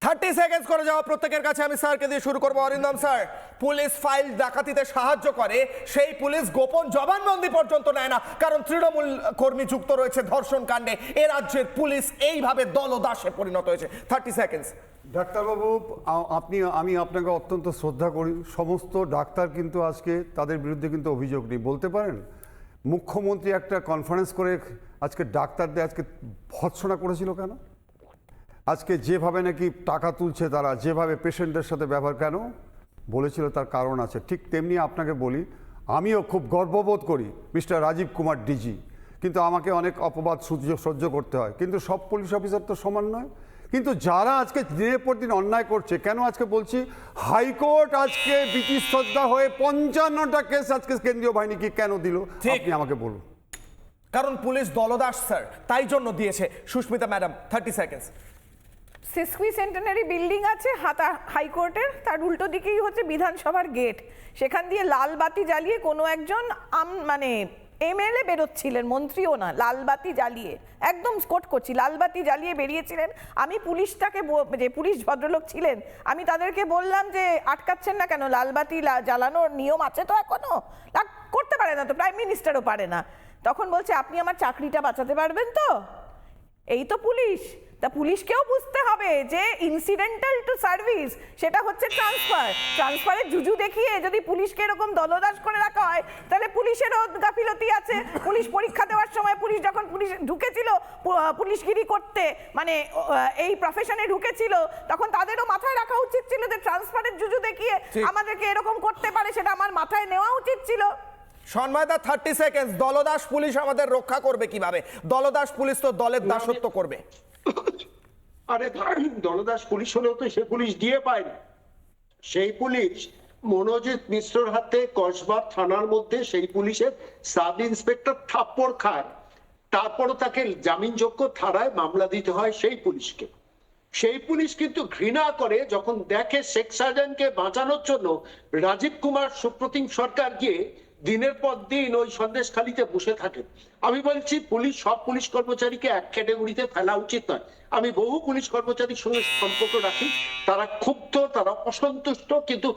30 সেকেন্ডস করে যাওয়া প্রত্যেকের কাছে। আমি স্যারকে দিয়ে শুরু করবো। অরিন্দম স্যার, পুলিশ ফাইল ডাকাতিতে সাহায্য করে, সেই পুলিশ গোপন জবানবন্দি পর্যন্ত নেয় না, কারণ তৃণমূল কর্মী যুক্ত রয়েছে ধর্ষণ কাণ্ডে। এ রাজ্যের পুলিশ এইভাবে দলদাসে পরিণত হয়েছে। 30 সেকেন্ডস। ডাক্তারবাবু, আমি আপনাকে অত্যন্ত শ্রদ্ধা করি। সমস্ত ডাক্তার কিন্তু আজকে তাদের বিরুদ্ধে কিন্তু অভিযোগ নেই, বলতে পারেন। মুখ্যমন্ত্রী একটা কনফারেন্স করে আজকে ডাক্তারদের আজকে ভৎসনা করেছিল কেন? আজকে যেভাবে নাকি টাকা তুলছে তারা, যেভাবে পেশেন্টের সাথে ব্যবহার কেন বলেছিল, তার কারণ আছে। ঠিক তেমনি আপনাকে বলি, আমিও খুব গর্ববোধ করি মিস্টার রাজীব কুমার ডিজি, কিন্তু আমাকে অনেক অপবাদ সহ্য করতে হয়। কিন্তু সব পুলিশ অফিসার তো সমান নয়। কিন্তু যারা আজকে দিনের পর দিন অন্যায় করছে, কেন আজকে বলছি হাইকোর্ট আজকে ব্রিটিশ শ্রদ্ধা হয়ে 55টা কেস আজকে কেন্দ্রীয় বাহিনীকে কেন দিল, আপনি আমাকে বলুন। কারণ পুলিশ দলদাস স্যার, তাই জন্য দিয়েছে। Susmita madam, 30 seconds. Sixty centenary building আছে হাইকোর্টের, তার উল্টো দিকেই হচ্ছে বিধানসভার গেট। সেখান দিয়ে লাল বাতি জ্বালিয়ে কোনো একজন মানে এমএলএ বেরোচ্ছিলেন, মন্ত্রীও না, লালবাতি জ্বালিয়ে, একদম স্কট করছি, লালবাতি জ্বালিয়ে বেরিয়েছিলেন। আমি পুলিশটাকে যে পুলিশ ভদ্রলোক ছিলেন, আমি তাদেরকে বললাম যে আটকাচ্ছেন না কেন, লালবাতি জ্বালানোর নিয়ম আছে তো এখনো, করতে পারে না তো, প্রাইম মিনিস্টারও পারে না। তখন বলছে আপনি আমার চাকরিটা বাঁচাতে পারবেন তো? এই তো পুলিশ। তা পুলিশকেও বুঝতে হবে যে ইনসিডেন্টাল টু সার্ভিস সেটা হচ্ছে ট্রান্সফারের জুজু দেখিয়ে যদি পুলিশকে এরকম দলদাস করে রাখা হয় তাহলে পুলিশেরও গাফিলতি আছে। পুলিশ পরীক্ষা দেওয়ার সময় পুলিশ যখন পুলিশ ঢুকেছিল পুলিশগিরি করতে, মানে এই প্রফেশনে ঢুকেছিল, তখন তাদেরও মাথায় রাখা উচিত ছিল যে ট্রান্সফারের জুজু দেখিয়ে আমাদেরকে এরকম করতে পারে, সেটা আমার মাথায় নেওয়া উচিত ছিল। সন্ময়দা 30 সেকেন্ড। দলদাস পুলিশ আমাদের রক্ষা করবে কিভাবে? দলদাস পুলিশ তো দলের দাসত্ব করবে। আরে দলদাস পুলিশ হলেও তো সে পুলিশ দিয়ে পায়নি। সেই পুলিশ মনোজিৎ মিশ্রর হাতে কসবা থানার মধ্যে সেই পুলিশের সাব ইন্সপেক্টর থাপ্পড় খায়, তারপরও তাকে জামিনযোগ্য ধারায় মামলা দিতে হয় সেই পুলিশকে। সেই পুলিশ কিন্তু ঘৃণা করে যখন দেখে শেখ শাহজাহানকে বাঁচানোর জন্য রাজীব কুমার সুপ্রতিম সরকার গিয়ে দিনের পর দিন ওই সন্দেশখালিতে বসে থাকে। আমি বলছি পুলিশ সব পুলিশ কর্মচারীকে এক ক্যাটাগরিতে ফেলা উচিত নয়। আমি বহু পুলিশ কর্মচারীর সঙ্গে সম্পর্ক রাখি, তারা ক্ষুব্ধ, তারা অসন্তুষ্ট, কিন্তু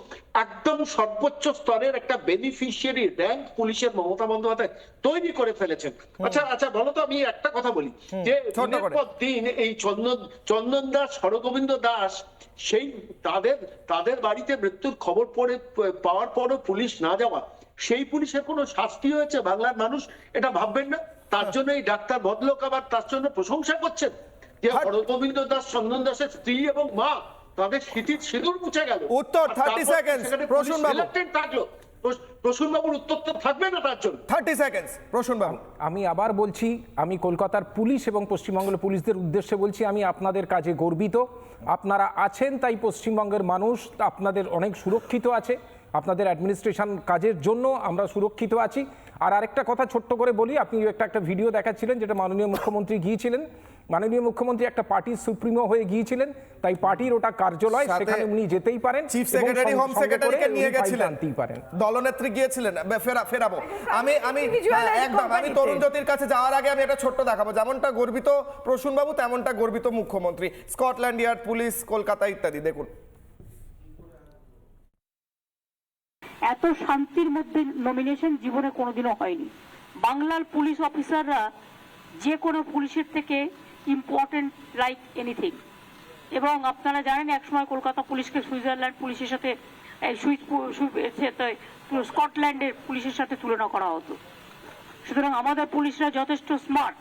একদম সর্বোচ্চ স্তরের একটা বেনিফিশিয়ারি র্যাঙ্ক পুলিশের মমতা বন্দ্যোপাধ্যায় তৈরি করে ফেলেছেন। আচ্ছা বলো তো, আমি একটা কথা বলি যে দিনের পর দিন এই চন্দন দাস, হরগোবিন্দ দাস, সেই তাদের বাড়িতে মৃত্যুর খবর পাওয়ার পরও পুলিশ না যাওয়া, সেই পুলিশের কোনো শাস্তি হয়েছে বাংলার মানুষ এটা ভাববেন না? তার জন্য এই ডাক্তার ভদ্রলোক আবার তার জন্য প্রশংসা করছেন যে হরগোবিন্দ দাস, চন্দন দাসের স্ত্রী এবং মা, তাদের স্মৃতির সিঁদুর মুছে গেল। উত্তর 30 সেকেন্ড। প্রসূন বাবু থাকলো, প্রসূন বাবুর উত্তর তো থাকবে না তার জন্য। 30 সেকেন্ড। প্রসূন বাবু, আমি আবার বলছি, আমি কলকাতার পুলিশ এবং পশ্চিমবঙ্গের পুলিশদের উদ্দেশ্যে বলছি, আমি আপনাদের কাজে গর্বিত। আপনারা আছেন তাই পশ্চিমবঙ্গের মানুষ আপনাদের অনেক সুরক্ষিত আছে। আপনাদের অ্যাডমিনিস্ট্রেশন কাজের জন্য আমরা সুরক্ষিত আছি। আর আরেকটা কথা ছোট্ট করে বলি, আপনি একটা ভিডিও দেখাচ্ছিলেন যেটা মাননীয় মুখ্যমন্ত্রী গিয়েছিলেন। মাননীয় মুখ্যমন্ত্রী একটা পার্টির সুপ্রিমো হয়ে গিয়েছিলেন, তাই পার্টির ওটা কার্যালয়, সেখানে উনি যেতেই পারেন। চিফ সেক্রেটারি, হোম সেক্রেটারিকে নিয়ে গেছিলেন, দলনেত্রী গিয়েছিলেন। ফেরাবো আমি একদম আমি তরুণ জ্যোতির কাছে যাওয়ার আগে আমি একটা ছোট্ট দেখাবো। যেমনটা গর্বিত প্রসূন বাবু, তেমনটা গর্বিত মুখ্যমন্ত্রী। স্কটল্যান্ড ইয়ার্ড পুলিশ, কলকাতা ইত্যাদি। দেখুন, এত শান্তির মধ্যে নমিনেশন জীবনে কোনোদিনও হয়নি। বাংলার পুলিশ অফিসাররা যে কোনো পুলিশের থেকে ইম্পর্টেন্ট লাইক এনিথিং। এবং আপনারা জানেন একসময় কলকাতা পুলিশকে সুইজারল্যান্ড পুলিশের সাথে স্কটল্যান্ডের পুলিশের সাথে তুলনা করা হতো। সুতরাং আমাদের পুলিশরা যথেষ্ট স্মার্ট,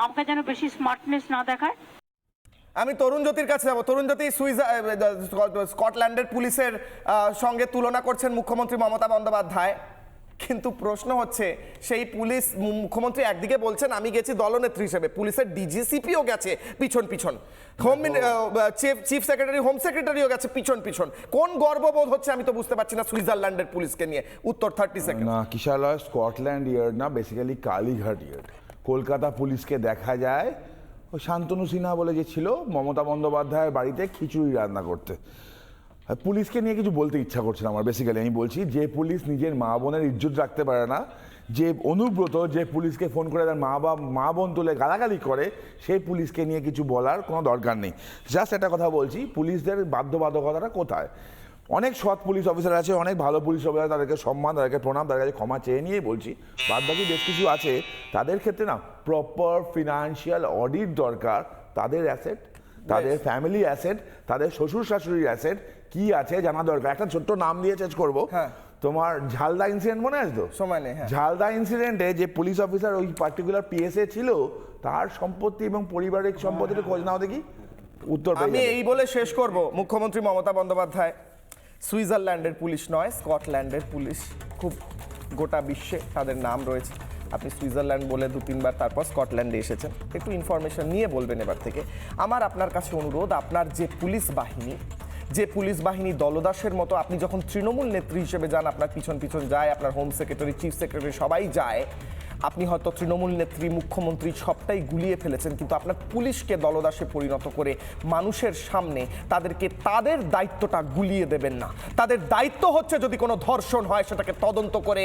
আমাকে যেন বেশি স্মার্টনেস না দেখায়। আমি তরুণ জ্যোতির কাছে যাবো। তরুণ জ্যোতি, স্কটল্যান্ডের পুলিশের সঙ্গে তুলনা করছেন মুখ্যমন্ত্রী মমতা বন্দ্যোপাধ্যায়, কিন্তু প্রশ্ন হচ্ছে সেই পুলিশ, মুখ্যমন্ত্রী একদিকে বলছেন আমি গেছি দলনেত্রী হিসেবে, পুলিশের ডিজিসিপিও গেছে পিছন পিছন, চিফ সেক্রেটারি, হোম সেক্রেটারিও গেছে পিছন পিছন। কোন গর্ববোধ হচ্ছে আমি তো বুঝতে পারছি না সুইজারল্যান্ডের পুলিশকে নিয়ে। উত্তর 30 সেকেন্ড। না, কিশালয় স্কটল্যান্ড ইয়ার্ড না, বেসিক্যালি কালীঘাট ইয়ার্ড। কলকাতা পুলিশকে দেখা যায় ওই শান্তনু সিনহা বলে যে ছিল মমতা বন্দ্যোপাধ্যায়ের বাড়িতে খিচুড়ি রান্না করতে। পুলিশকে নিয়ে কিছু বলতে ইচ্ছা করছে না আমার। বেসিক্যালি আমি বলছি, যে পুলিশ নিজের মা বোনের ইজ্জত রাখতে পারে না, যে অনুব্রত যে পুলিশকে ফোন করে তার মা বোন তুলে গালাগালি করে, সেই পুলিশকে নিয়ে কিছু বলার কোনো দরকার নেই। জাস্ট একটা কথা বলছি, পুলিশদের বাধ্যবাধকতাটা কোথায়? অনেক সৎ পুলিশ অফিসার আছে, অনেক ভালো পুলিশ অফিসার, তাদেরকে সম্মান, তাদেরকে প্রণাম, তাদের কাছে ক্ষমা চেয়ে নিয়েই বলছি। বাদ বাকি বেশ কিছু আছে, তাদের ক্ষেত্রে না প্রপার ফিনান্সিয়াল অডিট দরকার। তাদের অ্যাসেট, তাদের ফ্যামিলি অ্যাসেট, তাদের শ্বশুর শাশুড়ির অ্যাসেট কি আছে জানা দরকার। একটা ছোট্ট নাম দিয়ে চেঞ্জ করবো, তোমার ঝালদা ইনসিডেন্ট মনে আছে তো? সময় নেই। ঝালদা ইনসিডেন্টে যে পুলিশ অফিসার ওই পার্টিকুলার পিএসএ ছিল, তার সম্পত্তি এবং পারিবারিক সম্পত্তিটা খোঁজ নাও দেখি। উত্তর আমি এই বলে শেষ করব, মুখ্যমন্ত্রী মমতা বন্দ্যোপাধ্যায় সুইজারল্যান্ডের পুলিশ নয়, স্কটল্যান্ডের পুলিশ। খুব গোটা বিশ্বে তাদের নাম রয়েছে। আপনি সুইজারল্যান্ড বলে 2-3 বার তারপর স্কটল্যান্ডে এসেছেন, একটু ইনফরমেশন নিয়ে বলবেন এবার থেকে। আমার আপনার কাছে অনুরোধ, আপনার যে পুলিশ বাহিনী দলদাসের মতো, আপনি যখন তৃণমূল নেত্রী হিসেবে যান, আপনার পিছন পিছন যায় আপনার হোম সেক্রেটারি, চিফ সেক্রেটারি, সবাই যায়। আপনি হয়তো তৃণমূল নেত্রী, মুখ্যমন্ত্রী সবটাই গুলিয়ে ফেলেছেন, কিন্তু আপনার পুলিশকে দলদাসে পরিণত করে মানুষের সামনে তাদেরকে তাদের দায়িত্বটা গুলিয়ে দেবেন না। তাদের দায়িত্ব হচ্ছে যদি কোনো ধর্ষণ হয় সেটাকে তদন্ত করে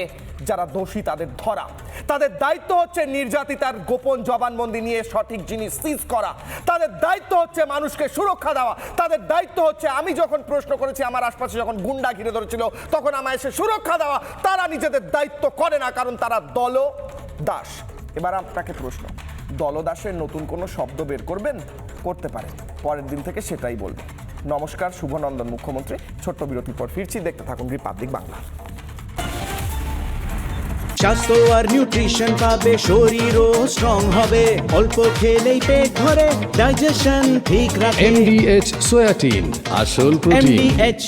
যারা দোষী তাদের ধরা। তাদের দায়িত্ব হচ্ছে নির্যাতিতার গোপন জবানবন্দি নিয়ে সঠিক জিনিস সিজ করা। তাদের দায়িত্ব হচ্ছে মানুষকে সুরক্ষা দেওয়া। তাদের দায়িত্ব হচ্ছে, আমি যখন প্রশ্ন করেছি আমার আশপাশে যখন গুন্ডা ঘিরে ধরেছিল তখন আমায় এসে সুরক্ষা দেওয়া। তারা নিজেদের দায়িত্ব করে না, কারণ তারা দলদাস। এবার আপনাকে প্রশ্ন, দলদাসের নতুন কোনো শব্দ বের করবেন? করতে পারেন, পরের দিন থেকে সেটাই বলবেন। নমস্কার, শুভনন্দন মুখ্যমন্ত্রী। ছোট্ট বিরতির পর ফিরছি, দেখতে থাকুন রিপাবলিক বাংলা। স্বাস্থ্য আর নিউট্রিশন পাবে, শরীরও স্ট্রং হবে, অল্প খেলেই পেট ভরে, ডাইজেশন ঠিক রাখে। MDH সোয়াটিন, আসল প্রোটিন। MDH